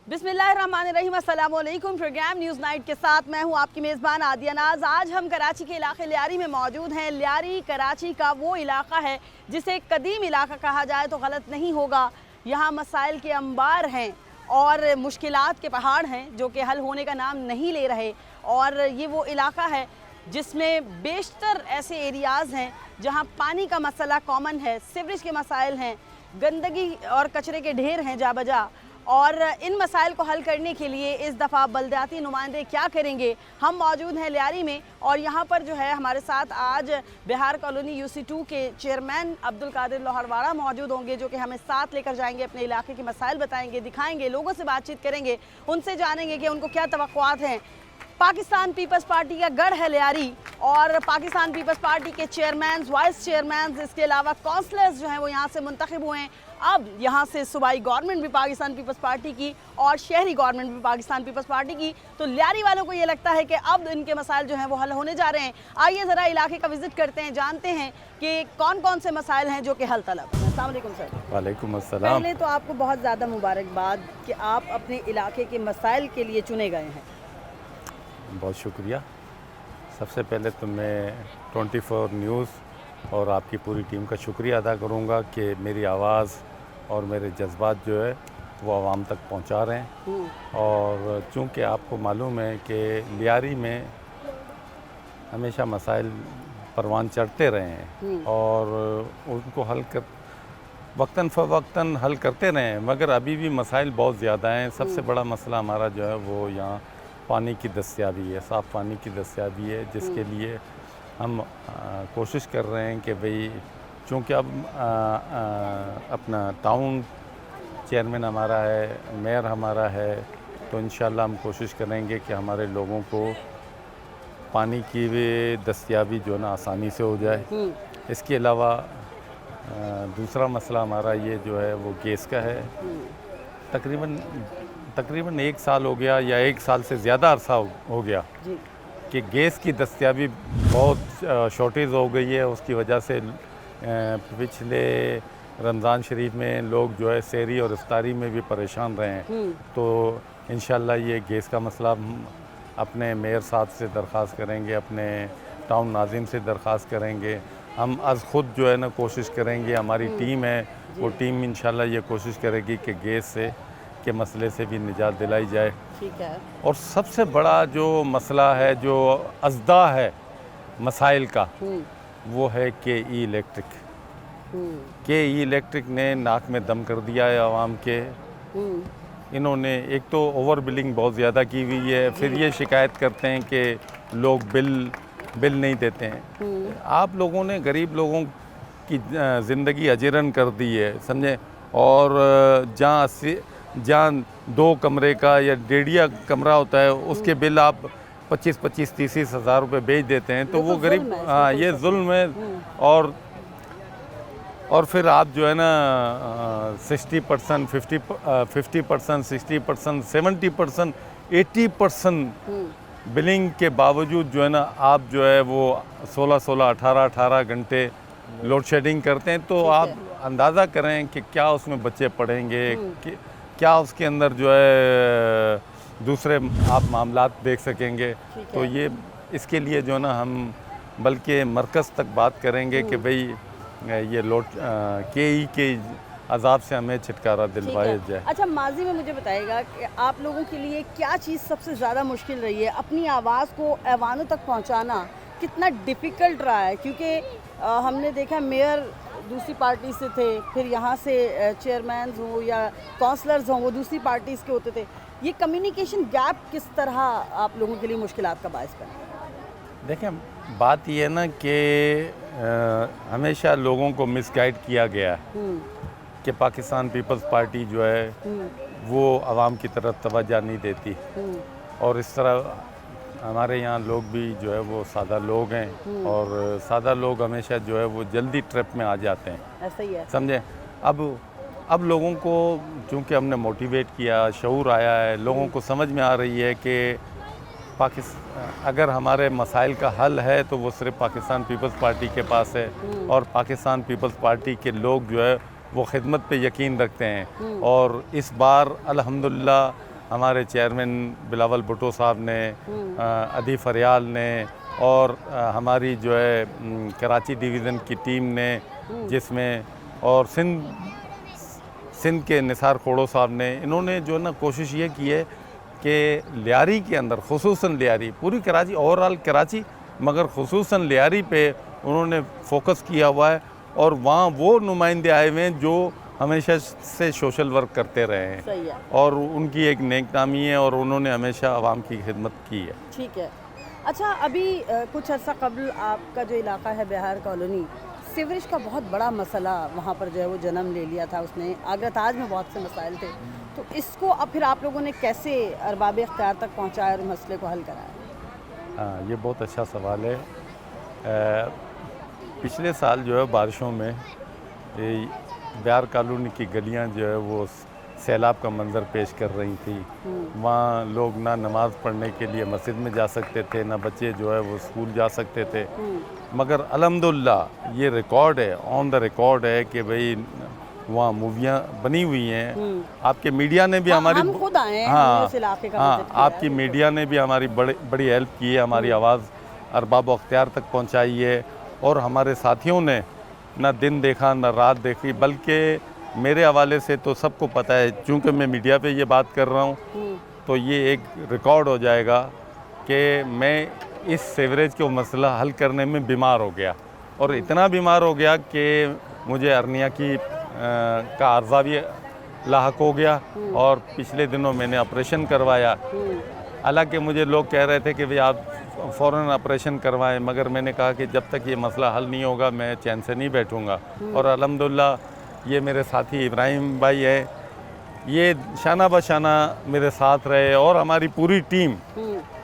बिस्मिल्लाहिर्रहमानिर्रहीम, अस्सलाम वालेकुम। प्रोग्राम न्यूज़ नाइट के साथ मैं हूं आपकी मेज़बान आदिया नाज। आज हम कराची के इलाके लियारी में मौजूद हैं। लियारी कराची का वो इलाका है जिसे कदीम इलाका कहा जाए तो गलत नहीं होगा। यहाँ मसाइल के अंबार हैं और मुश्किलात के पहाड़ हैं जो कि हल होने का नाम नहीं ले रहे। और ये वो इलाका है जिसमें बेशतर ऐसे एरियाज़ हैं जहाँ पानी का मसला कॉमन है, सीवरेज के मसाइल हैं, गंदगी और कचरे के ढेर हैं जा बजा। और इन मसाइल को हल करने के लिए इस दफ़ा बलदियाती नुमाइंदे क्या करेंगे। हम मौजूद हैं लियारी में और यहाँ पर जो है हमारे साथ आज बिहार कॉलोनी UC2 के चेयरमैन अब्दुल कादिर लोहरवाड़ा मौजूद होंगे, जो कि हमें साथ लेकर जाएंगे, अपने इलाके के मसाइल बताएंगे, दिखाएंगे, लोगों से बातचीत करेंगे, उनसे जानेंगे कि उनको क्या तवक्कुआत हैं। पाकिस्तान पीपल्स पार्टी का गढ़ है लियारी और पाकिस्तान पीपल्स पार्टी के चेयरमैन, वाइस चेयरमैन, इसके अलावा काउंसलर्स जो हैं वो यहाँ से मुंतखब हुए हैं। अब यहाँ से सूबाई गवर्नमेंट भी पाकिस्तान पीपल्स पार्टी की और शहरी गवर्नमेंट भी पाकिस्तान पीपल्स पार्टी की। तो लियारी वालों को ये लगता है कि अब इनके मसाइल जो हैं वो हल होने जा रहे हैं। आइए ज़रा इलाके का विजिट करते हैं, जानते हैं कि कौन कौन से मसाइल हैं जो कि हल तलब। अस्सलाम वालेकुम सर। वालेकुम अस्सलाम। पहले तो आपको बहुत ज़्यादा मुबारकबाद कि आप अपने इलाके के मसाइल के लिए चुने गए हैं। बहुत शुक्रिया। सबसे पहले तो मैं 24 न्यूज़ और आपकी पूरी टीम का शुक्रिया अदा करूँगा कि मेरी आवाज़ और मेरे जज्बात जो है वो आवाम तक पहुँचा रहे हैं। और चूँकि आपको मालूम है कि लियारी में हमेशा मसाइल परवान चढ़ते रहे हैं और उनको हल कर वक्तन फ़वक्तन हल करते रहे हैं, मगर अभी भी मसाइल बहुत ज़्यादा हैं। सबसे बड़ा मसला हमारा जो है वो यहाँ पानी की दस्तयाबी है, साफ़ पानी की दस्तयाबी है, जिसके लिए हम कोशिश कर रहे हैं कि भाई चूँकि अब अपना टाउन चेयरमैन हमारा है, मेयर हमारा है, तो इंशाल्लाह हम कोशिश करेंगे कि हमारे लोगों को पानी की भी दस्तयाबी जो ना आसानी से हो जाए। इसके अलावा दूसरा मसला हमारा ये जो है वो गैस का है। तकरीबन 1 साल हो गया या 1 साल से ज़्यादा अरसा हो गया कि गैस की दस्तयाबी बहुत शॉर्टेज हो गई है। उसकी वजह से पिछले रमज़ान शरीफ में लोग जो है सहरी और इफ्तारी में भी परेशान रहे हैं। तो इंशाल्लाह ये गैस का मसला हम अपने मेयर साहब से दरख्वास्त करेंगे, अपने टाउन नाज़िम से दरख्वास्त करेंगे। हम अज़ ख़ुद जो है ना कोशिश करेंगे, हमारी टीम है वो टीम इंशाल्लाह ये कोशिश करेगी कि गैस से के मसले से भी निजात दिलाई जाए। ठीक है। और सबसे बड़ा जो मसला है, जो अज़दा है मसाइल का, वो है KE इलेक्ट्रिक। KE इलेक्ट्रिक ने नाक में दम कर दिया है आवाम के। इन्होंने एक तो ओवर बिलिंग बहुत ज़्यादा की हुई है, फिर ये शिकायत करते हैं कि लोग बिल नहीं देते हैं। आप लोगों ने गरीब लोगों की ज़िंदगी अजरन कर दी है, समझे। और जहाँ 2 कमरे का या 1.5 कमरा होता है उसके बिल आप 25-30 हज़ार रुपये बेच देते हैं, तो वो गरीब, हाँ ये जुल्म है। और फिर आप जो है ना 60%, 50%, 60%, 70%, 80% बिलिंग के बावजूद जो है ना आप जो है वो 16-16, 18-18 घंटे लोड शेडिंग करते हैं। तो आप अंदाज़ा करें कि क्या उसमें बच्चे पढ़ेंगे, क्या उसके अंदर जो है दूसरे आप मामलात देख सकेंगे। तो ये इसके लिए जो ना हम बल्कि मरकज़ तक बात करेंगे कि भाई ये लोड KE के अजाब से हमें छुटकारा दिलवाया जाए। अच्छा, माजी में मुझे बताइएगा कि आप लोगों के लिए क्या चीज़ सबसे ज़्यादा मुश्किल रही है? अपनी आवाज़ को ऐवानों तक पहुंचाना कितना डिफ़िकल्ट रहा है? क्योंकि हमने देखा मेयर दूसरी पार्टी से थे, फिर यहाँ से चेयरमैन हों या काउंसलर्स हों वो दूसरी पार्टीज़ के होते थे। ये कम्युनिकेशन गैप किस तरह आप लोगों के लिए मुश्किलात का बायस बना? देखें, बात ये है ना कि हमेशा लोगों को मिसगाइड किया गया है कि पाकिस्तान पीपल्स पार्टी जो है वो आवाम की तरफ तवज्जो नहीं देती। और इस तरह हमारे यहाँ लोग भी जो है वो सादा लोग हैं और सादा लोग हमेशा जो है वो जल्दी ट्रैप में आ जाते हैं। ऐसा ही है, समझे। अब लोगों को चूँकि हमने मोटिवेट किया, शऊर आया है, लोगों को समझ में आ रही है कि अगर हमारे मसाइल का हल है तो वो सिर्फ पाकिस्तान पीपल्स पार्टी के पास है। और पाकिस्तान पीपल्स पार्टी के लोग जो है वो खिदमत पे यकीन रखते हैं। और इस बार अल्हम्दुलिल्लाह हमारे चेयरमैन बिलावल भुट्टो साहब ने, अदी फरियाल ने और हमारी जो है कराची डिवीज़न की टीम ने, जिसमें और सिंध के निसार खोड़ो साहब ने, इन्होंने जो है ना कोशिश ये की है कि लियारी के अंदर, खुसूसन लियारी, पूरी कराची, ओवरऑल कराची, मगर खुसूसन लियारी पे उन्होंने फोकस किया हुआ है। और वहाँ वो नुमाइंदे आए हुए हैं जो हमेशा से सोशल वर्क करते रहे हैं। सही है। और उनकी एक नेक नामी है और उन्होंने हमेशा आवाम की खिदमत की है। ठीक है। अच्छा, अभी कुछ अर्सा कबल आपका जो इलाका है बिहार कॉलोनी, सीवरेज का बहुत बड़ा मसला वहाँ पर जो है वो जन्म ले लिया था उसने। आगरा ताज में बहुत से मसाइल थे, तो इसको अब फिर आप लोगों ने कैसे अरबाब इख्तियार तक पहुँचाया और मसले को हल कराया? हाँ, ये बहुत अच्छा सवाल है। पिछले साल जो है बारिशों में बिहार कॉलोनी की गलियां जो है वो सैलाब का मंजर पेश कर रही थी। वहाँ लोग ना नमाज़ पढ़ने के लिए मस्जिद में जा सकते थे, ना बच्चे जो है वो स्कूल जा सकते थे। मगर अल्हम्दुलिल्लाह ये रिकॉर्ड है, ऑन द रिकॉर्ड है कि भाई वहाँ मूवियाँ बनी हुई हैं। आपके मीडिया ने भी हमारी, हम खुद आए हैं, हाँ हमने उस इलाके का हाँ, विजिट किया आपकी है। मीडिया ने भी हमारी बड़ी हेल्प की है, हमारी आवाज़ अरबाब अख्तियार तक पहुँचाई है। और हमारे साथियों ने ना दिन देखा ना रात देखी, बल्कि मेरे हवाले से तो सबको पता है, चूँकि मैं मीडिया पे ये बात कर रहा हूँ तो ये एक रिकॉर्ड हो जाएगा कि मैं इस सीवरेज को मसला हल करने में बीमार हो गया। और इतना बीमार हो गया कि मुझे अर्निया की का अर्जा भी लाहक हो गया और पिछले दिनों मैंने ऑपरेशन करवाया। हालांकि मुझे लोग कह रहे थे कि भाई आप फ़ौरन ऑपरेशन करवाएं, मगर मैंने कहा कि जब तक ये मसला हल नहीं होगा मैं चैन से नहीं बैठूंगा। और अल्हम्दुलिल्लाह ये मेरे साथी इब्राहिम भाई है, ये शाना बशाना मेरे साथ रहे। और हमारी पूरी टीम,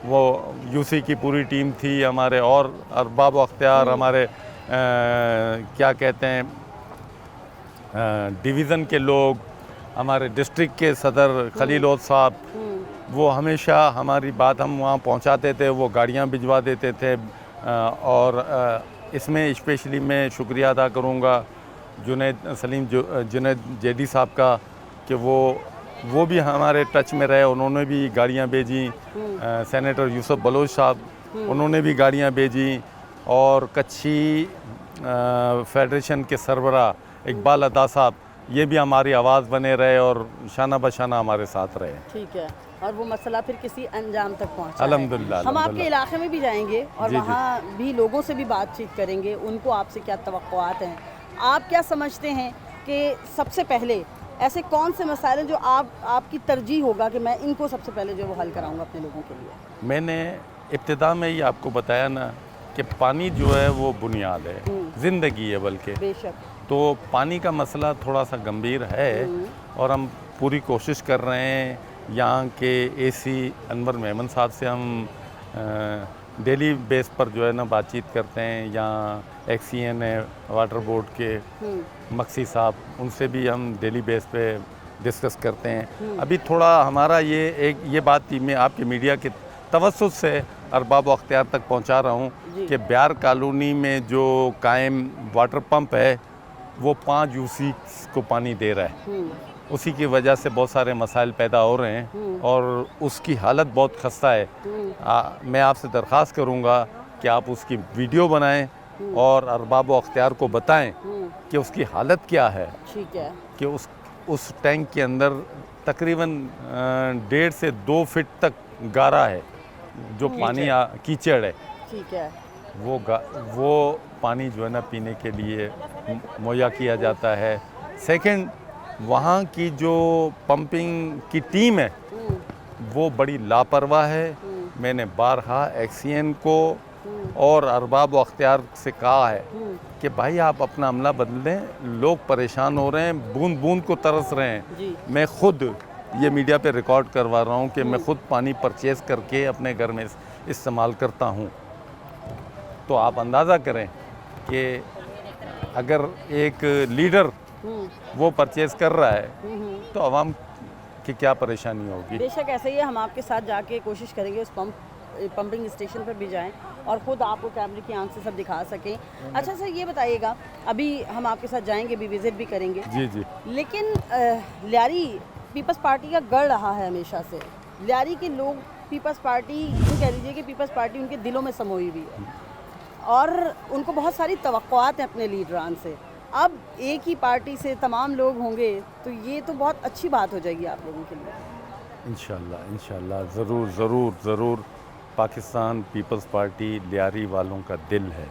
वो यूसी की पूरी टीम थी, हमारे और अरबाब अख्तियार, हमारे क्या कहते हैं डिवीज़न के लोग, हमारे डिस्ट्रिक्ट के सदर खलील साहब, वो हमेशा हमारी बात हम वहाँ पहुँचाते थे, वो गाड़ियाँ भिजवा देते थे। और इसमें स्पेशली मैं शुक्रिया अदा करूँगा जुनैद जेडी साहब का कि वो भी हमारे टच में रहे, उन्होंने भी गाड़ियाँ भेजी। सेनेटर यूसुफ बलोच साहब, उन्होंने भी गाड़ियाँ भेजी। और कच्छी फेडरेशन के सरबरा इकबाल अता साहब, ये भी हमारी आवाज़ बने रहे और शाना बशाना हमारे साथ रहे। ठीक है। और वो मसला फिर किसी अंजाम तक पहुंचा। अल्हम्दुलिल्लाह। हम आपके इलाके में भी जाएंगे और जी, वहाँ भी लोगों से भी बातचीत करेंगे, उनको आपसे क्या तवक्कुआत हैं, आप क्या समझते हैं कि सबसे पहले ऐसे कौन से मसाइल हैं जो आपकी तरजीह होगा कि मैं इनको सबसे पहले जो वो हल कराऊंगा अपने लोगों के लिए? मैंने इब्तिदा में ही आपको बताया ना कि पानी जो है वो बुनियाद है, ज़िंदगी है बल्कि। बेशक। तो पानी का मसला थोड़ा सा गंभीर है और हम पूरी कोशिश कर रहे हैं। यहाँ के एसी अनवर मेमन साहब से हम डेली बेस पर जो है ना बातचीत करते हैं। यहाँ एक्सीएन है वाटर बोर्ड के मक्सी साहब, उनसे भी हम डेली बेस पे डिस्कस करते हैं। अभी थोड़ा हमारा ये बात थी, मैं आपके मीडिया के तवस्सुत से अरबाब अख्तियार तक पहुँचा रहा हूँ कि बिहार कॉलोनी में जो कायम वाटर पंप है वो 5 यूसी को पानी दे रहा है। उसी की वजह से बहुत सारे मसाइल पैदा हो रहे हैं और उसकी हालत बहुत खस्ता है। मैं आपसे दरख्वास्त करूँगा कि आप उसकी वीडियो बनाएं और अरबाब अख्तियार को बताएं कि उसकी हालत क्या है। ठीक है। कि उस टैंक के अंदर तकरीबन 1.5 से 2 फीट तक गारा है, जो पानी कीचड़ है। ठीक है। वो पानी जो है ना पीने के लिए मुहैया किया जाता है। सेकंड, वहाँ की जो पंपिंग की टीम है वो बड़ी लापरवाह है। मैंने बारहा एक्सीएन को और अरबाब अख्तियार से कहा है कि भाई आप अपना अमला बदलें, लोग परेशान हो रहे हैं, बूंद बूंद को तरस रहे हैं। मैं खुद ये मीडिया पे रिकॉर्ड करवा रहा हूँ कि मैं खुद पानी परचेज़ करके अपने घर में इस्तेमाल करता हूँ। तो आप अंदाज़ा करें कि अगर एक लीडर वो परचेज़ कर रहा है तो आवाम की क्या परेशानी होगी। बेशक ऐसे ही है, हम आपके साथ जाके कोशिश करेंगे उस पंपिंग स्टेशन पर भी जाएं और ख़ुद आपको कैमरे की आंख से सब दिखा सकें। अच्छा सर, ये बताइएगा, अभी हम आपके साथ जाएंगे भी, विज़िट भी करेंगे। जी जी। लेकिन लियारी पीपल्स पार्टी का गढ़ रहा है हमेशा से। लियारी के लोग पीपल्स पार्टी, यूँ कह लीजिए कि पीपल्स पार्टी उनके दिलों में समोई हुई है और उनको बहुत सारी तवक्कुआत हैं अपने लीडरान से। अब एक ही पार्टी से तमाम लोग होंगे तो ये तो बहुत अच्छी बात हो जाएगी आप लोगों के लिए। इंशाल्लाह ज़रूर ज़रूर ज़रूर। पाकिस्तान पीपल्स पार्टी लियारी वालों का दिल है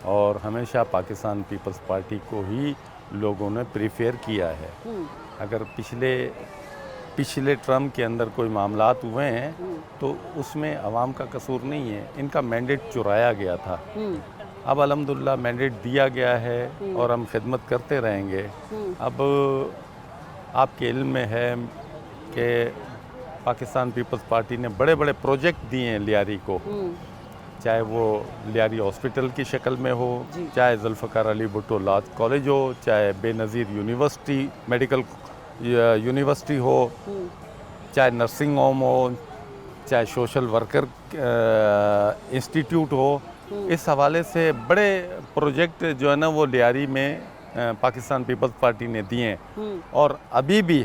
और हमेशा पाकिस्तान पीपल्स पार्टी को ही लोगों ने प्रीफेर किया है। अगर पिछले टर्म के अंदर कोई मामलात हुए हैं तो उसमें अवाम का कसूर नहीं है, इनका मैंडेट चुराया गया था। अब अल्हम्दुलिल्लाह मैंडेट दिया गया है और हम खिदमत करते रहेंगे। अब आपके इल्म में है कि पाकिस्तान पीपल्स पार्टी ने बड़े बड़े प्रोजेक्ट दिए हैं लियारी को, चाहे वो लियारी हॉस्पिटल की शक्ल में हो, चाहे जुल्फ़िकार अली भुट्टो लॉ कॉलेज हो, चाहे बेनज़ीर यूनिवर्सिटी मेडिकल यूनिवर्सिटी हो, चाहे नर्सिंग होम हो, चाहे सोशल वर्कर इंस्टीट्यूट हो। इस हवाले से बड़े प्रोजेक्ट जो है ना वो लियारी में पाकिस्तान पीपल्स पार्टी ने दिए हैं और अभी भी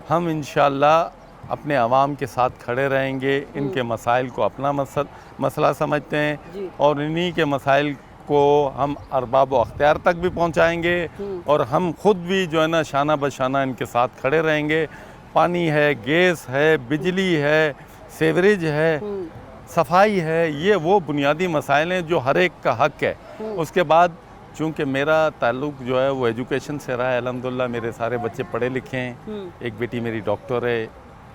हम इंशाल्लाह अपने अवाम के साथ खड़े रहेंगे। इनके मसाइल को अपना मसला समझते हैं और इन्हीं के मसाइल को हम अरबाब व अख्तियार तक भी पहुंचाएंगे और हम खुद भी जो है ना शाना बशाना इनके साथ खड़े रहेंगे। पानी है, गैस है, बिजली है, सेवरेज है, सफाई है, ये वो बुनियादी मसाइल हैं जो हर एक का हक है। उसके बाद चूँकि मेरा ताल्लुक़ जो है वो एजुकेशन से रहा है, अल्हम्दुलिल्लाह मेरे सारे बच्चे पढ़े लिखे हैं। एक बेटी मेरी डॉक्टर है,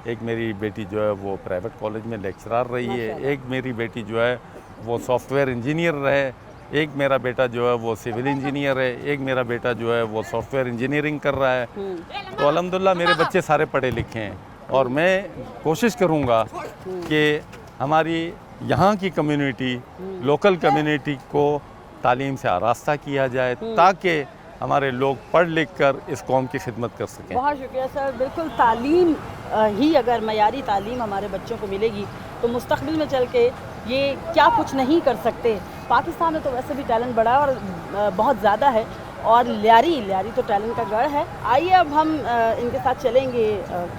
एक मेरी बेटी जो है वो प्राइवेट कॉलेज में लेक्चरर रही है, एक मेरी बेटी जो है वो सॉफ्टवेयर इंजीनियर रहे, एक मेरा बेटा जो है वो सिविल इंजीनियर है, एक मेरा बेटा जो है वो सॉफ्टवेयर इंजीनियरिंग कर रहा है। तो अल्हम्दुलिल्लाह मेरे बच्चे सारे पढ़े लिखे हैं और मैं कोशिश करूँगा कि हमारी यहाँ की कम्युनिटी, लोकल कम्युनिटी को तालीम से आरास्ता किया जाए ताकि हमारे लोग पढ़ लिख कर इस कौम की खिदमत कर सकें। बहुत शुक्रिया सर। बिल्कुल, तालीम ही अगर मयारी तालीम हमारे बच्चों को मिलेगी तो मुस्तकबिल में चल के ये क्या कुछ नहीं कर सकते। पाकिस्तान में तो वैसे भी टैलेंट बड़ा है और बहुत ज़्यादा है और लियारी तो टैलेंट का गढ़ है। आइए अब हम इनके साथ चलेंगे,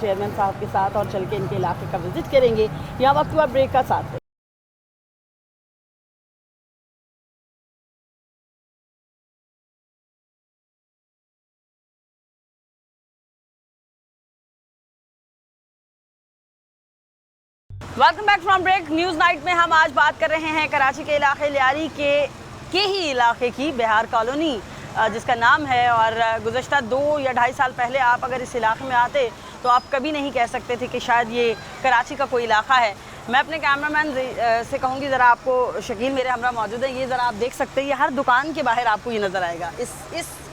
चेयरमैन साहब के साथ, और चल के इनके इलाके का विज़िट करेंगे। यहाँ वक्त हुआ ब्रेक का साथ। Welcome back from break. News night में हम आज बात कर रहे हैं कराची के इलाके लियारी के ही इलाके की, बिहार कॉलोनी जिसका नाम है। और गुज़श्ता 2 या 2.5 साल पहले आप अगर इस इलाके में आते तो आप कभी नहीं कह सकते थे कि शायद ये कराची का कोई इलाका है। मैं अपने कैमरामैन से कहूँगी ज़रा, आपको शकील मेरे हमरा मौजूद है, ये ज़रा आप देख सकते हैं, ये हर दुकान के बाहर आपको ये नज़र आएगा। इस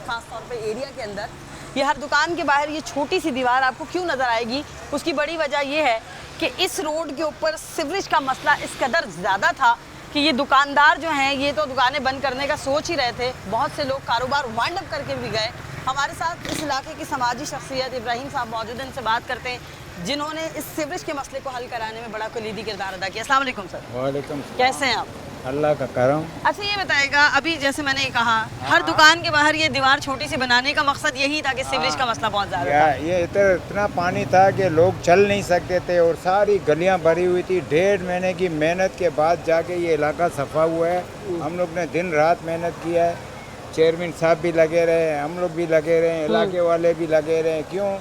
खास तौर पे एरिया के अंदर ये हर दुकान के बाहर ये छोटी सी दीवार आपको क्यों नज़र आएगी, उसकी बड़ी वजह ये है कि इस रोड के ऊपर सीवरेज का मसला इस कदर ज़्यादा था कि ये दुकानदार जो हैं ये तो दुकानें बंद करने का सोच ही रहे थे। बहुत से लोग कारोबार वाइंड अप करके भी गए। हमारे साथ इस इलाके की समाजी शख्सियत इब्राहिम साहब मौजूद हैं, इनसे बात करते हैं जिन्होंने इस सीवरेज के मसले को हल कराने में बड़ा कलीदी किरदार अदा किया। अस्सलाम वालेकुम सर। वालेकुम। कैसे हैं आप? अल्लाह का करम। अच्छा ये बताएगा, अभी जैसे मैंने कहा हर दुकान के बाहर ये दीवार छोटी सी बनाने का मकसद यही था कि सीवरेज का मसला बहुत ज़्यादा था। ये इतना पानी था कि लोग चल नहीं सकते थे और सारी गलियां भरी हुई थी। 1.5 महीने की मेहनत के बाद जाके ये इलाका सफा हुआ है। हम लोग ने दिन रात मेहनत किया है, चेयरमैन साहब भी लगे रहे, हम लोग भी लगे रहे, इलाके वाले भी लगे रहे। क्यों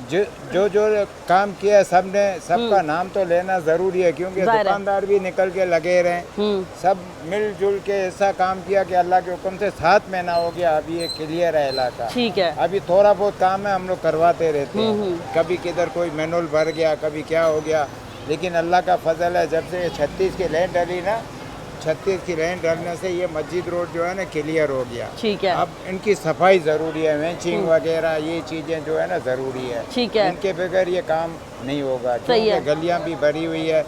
जो काम किया सबने, सबका नाम तो लेना ज़रूरी है क्योंकि दुकानदार भी निकल के लगे रहे। सब मिलजुल के ऐसा काम किया कि अल्लाह के हुक्म से 7 महीना हो गया, अभी ये क्लियर है इलाका। ठीक है। अभी थोड़ा बहुत काम है, हम लोग करवाते रहते हैं। कभी किधर कोई मैनुअल भर गया, कभी क्या हो गया, लेकिन अल्लाह का फजल है जब से 36 की लैंड डली ना, 36 की लैंड डलने से ये मस्जिद रोड जो है ना क्लियर हो गया। ठीक है। अब इनकी सफाई ज़रूरी है, वेंचिंग वगैरह ये चीज़ें जो है ना ज़रूरी है। ठीक है। इनके बगैर ये काम नहीं होगा सही है। क्योंकि गलियां भी भरी हुई है,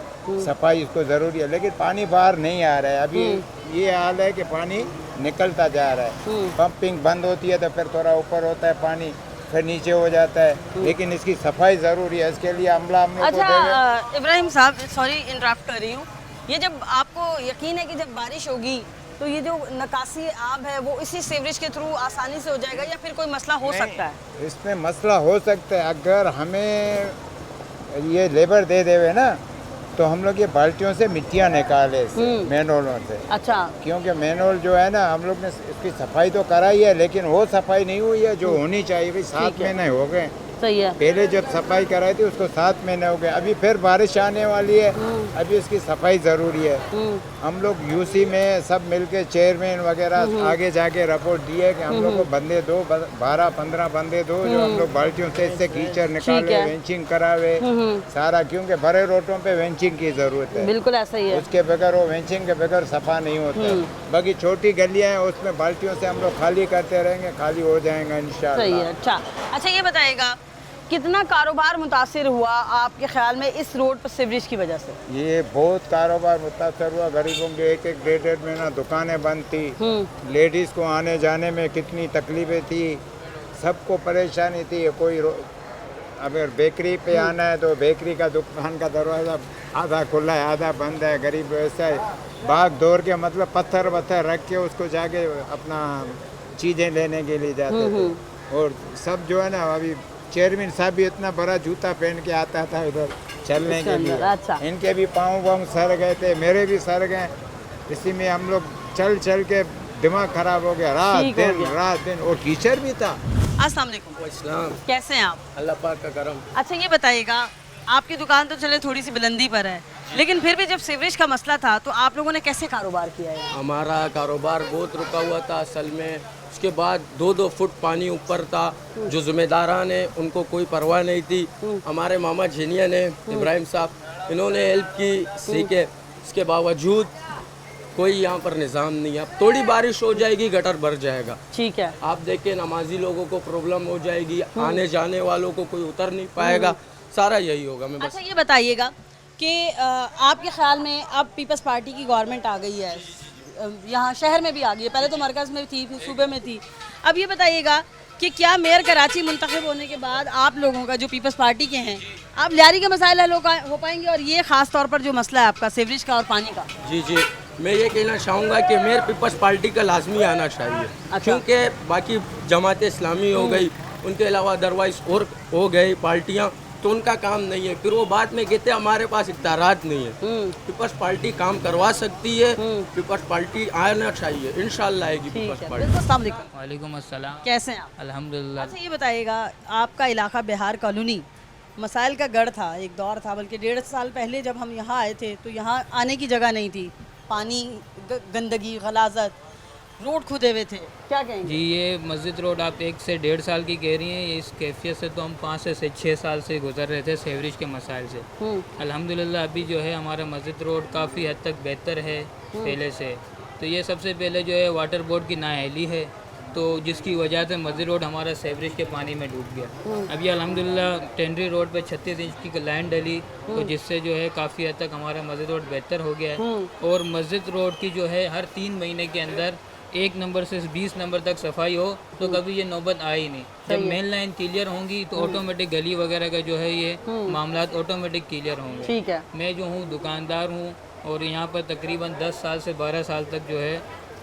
सफाई इसको ज़रूरी है, लेकिन पानी बाहर नहीं आ रहा है। अभी ये हाल है कि पानी निकलता जा रहा है। पंपिंग बंद होती है तो फिर थोड़ा ऊपर होता है पानी, फिर नीचे हो जाता है, लेकिन इसकी सफाई ज़रूरी है। इसके लिए अमला हम लोग को अच्छा इब्राहिम साहब, सॉरी इंटरप्ट कर रही हूँ, ये जब आपको यकीन है कि जब बारिश होगी तो ये जो निकासी आब है वो इसी सीवरेज के थ्रू आसानी से हो जाएगा या फिर कोई मसला हो सकता है? इसमें मसला हो सकता है अगर हमें ये लेबर दे देवे ना, तो हम लोग ये बाल्टियों से मिट्टियाँ निकाले मैनहोलों से। अच्छा। क्योंकि मैनहोल जो है ना, हम लोग ने इसकी सफाई तो कराई है, लेकिन वो सफाई नहीं हुई है जो होनी चाहिए। भाई 7 महीने हो गए, सही है। पहले जब सफाई कराई थी उसको 7 महीने हो गए, अभी फिर बारिश आने वाली है, अभी इसकी सफाई ज़रूरी है। हम लोग यूसी में सब मिलके चेयरमैन वगैरह आगे जाके रिपोर्ट दिए कि हम लोग को बंदे दो, 12-15 बंदे दो जो हम लोग बाल्टियों से इससे कीचड़ निकाले, वेंचिंग करावे सारा, क्योंकि बड़े रोडों पे वेंचिंग की ज़रूरत है। बिल्कुल ऐसा ही है। उसके बगैर वो वेंचिंग के बगैर सफा नहीं होता। बाकी छोटी गलियाँ हैं उसमें बाल्टियों से हम लोग खाली करते रहेंगे, खाली हो जाएगा इंशाल्लाह। सही है। अच्छा ये बताइएगा कितना कारोबार मुतासिर हुआ आपके ख्याल में इस रोड पर सीवरेज की वजह से? ये बहुत कारोबार मुतासर हुआ। गरीबों के 1-1 डेढ़ महीना दुकानें बंद थी, लेडीज़ को आने जाने में कितनी तकलीफें थी, सबको परेशानी थी। अगर बेकरी पे आना है तो बेकरी का दुकान का दरवाज़ा आधा खुला है आधा बंद है। गरीब ऐसा है, भाग दौड़ के मतलब पत्थर रख के उसको जाके अपना चीज़ें लेने के लिए जाते थे। और सब जो है ना, अभी चेयरमैन साहब भी इतना बड़ा जूता पहन के आता था उधर चलने के लिए। अच्छा। इनके भी पाँव सड़ गए थे, मेरे भी सड़ गए। इसी में हम लोग चल के दिमाग खराब हो गया, रात दिन। और टीचर भी था। अस्सलाम वालेकुम। कैसे हैं आप? अल्लाह पाक का करम। अच्छा ये बताइएगा, आपकी दुकान तो चले थोड़ी सी बुलंदी पर है, लेकिन फिर भी जब सीवरेज का मसला था तो आप लोगों ने कैसे कारोबार किया है? हमारा कारोबार बहुत रुका हुआ था असल में। उसके बाद 2-2 फुट पानी ऊपर था। जो जिम्मेदारान है उनको कोई परवाह नहीं थी। हमारे मामा झेनिया ने इब्राहिम साहब, इन्होंने हेल्प की सी के, इसके बावजूद कोई यहाँ पर निज़ाम नहीं है। अब थोड़ी बारिश हो जाएगी गटर भर जाएगा। ठीक है। आप देखें नमाजी लोगों को प्रॉब्लम हो जाएगी, आने जाने वालों को कोई उतर नहीं पाएगा, सारा यही होगा। मैं बस अच्छा ये बताइएगा कि आपके ख्याल में अब पीपल्स पार्टी की गवर्नमेंट आ गई है, यहाँ शहर में भी आ गई है, पहले तो मरकज़ में थी, फिर सूबे में थी। अब ये बताइएगा कि क्या मेयर कराची मुंतखब होने के बाद आप लोगों का जो पीपल्स पार्टी के हैं, आप लियारी के मसाइल हल हो पाएंगे? और ये ख़ास तौर पर जो मसला है आपका सीवरेज का और पानी का। जी, मैं ये कहना चाहूँगा कि मेयर पीपल्स पार्टी का लाजमी आना चाहिए। अच्छा। क्योंकि बाकी जमात इस्लामी हो गई, उनके अलावा अदरवाइज और हो गई पार्टियाँ, तो उनका काम नहीं है। फिर वो बाद में कहते हैं हमारे पास इख्तियारात नहीं है। पीपल्स पार्टी काम करवा सकती है, पीपल्स पार्टी आना चाहिए, इंशाल्लाह आएगी पीपल्स पार्टी। अस्सलाम वालेकुम। वालेकुम अस्सलाम। कैसे हैं आप? अल्हम्दुलिल्लाह। अच्छा ये बताइएगा, आपका इलाका बिहार कॉलोनी मसाइल का गढ़ था, एक दौर था, बल्कि 1.5 साल पहले जब हम यहाँ आए थे तो यहाँ आने की जगह नहीं थी, पानी गंदगी गलाजत, रोड खुदे हुए थे, क्या कहेंगे? जी, ये मस्जिद रोड आप 1 से 1.5 साल की कह रही हैं। ये इस कैफियत से तो हम 5 से 6 साल से गुजर रहे थे सीवरेज के मसाइल से। अल्हम्दुलिल्लाह अभी जो है हमारा मस्जिद रोड काफ़ी हद तक बेहतर है पहले से। तो ये सबसे पहले जो है वाटर बोर्ड की नाअहली है, तो जिसकी वजह से मस्जिद रोड हमारा सीवरेज के पानी में डूब गया। अभी अल्हम्दुलिल्लाह टेंडरी रोड पे 36 इंच की लाइन डली, तो जिससे जो है काफ़ी हद तक हमारा मस्जिद रोड बेहतर हो गया है। और मस्जिद रोड की जो है हर 3 महीने के अंदर 1 नंबर से 20 नंबर तक सफाई हो, तो कभी ये नौबत आई नहीं। जब मेन लाइन क्लियर होंगी तो ऑटोमेटिक गली वगैरह का जो है ये मामला ऑटोमेटिक क्लियर होंगे। ठीक है। मैं जो हूँ दुकानदार हूँ और यहाँ पर तकरीबन 10 साल से 12 साल तक जो है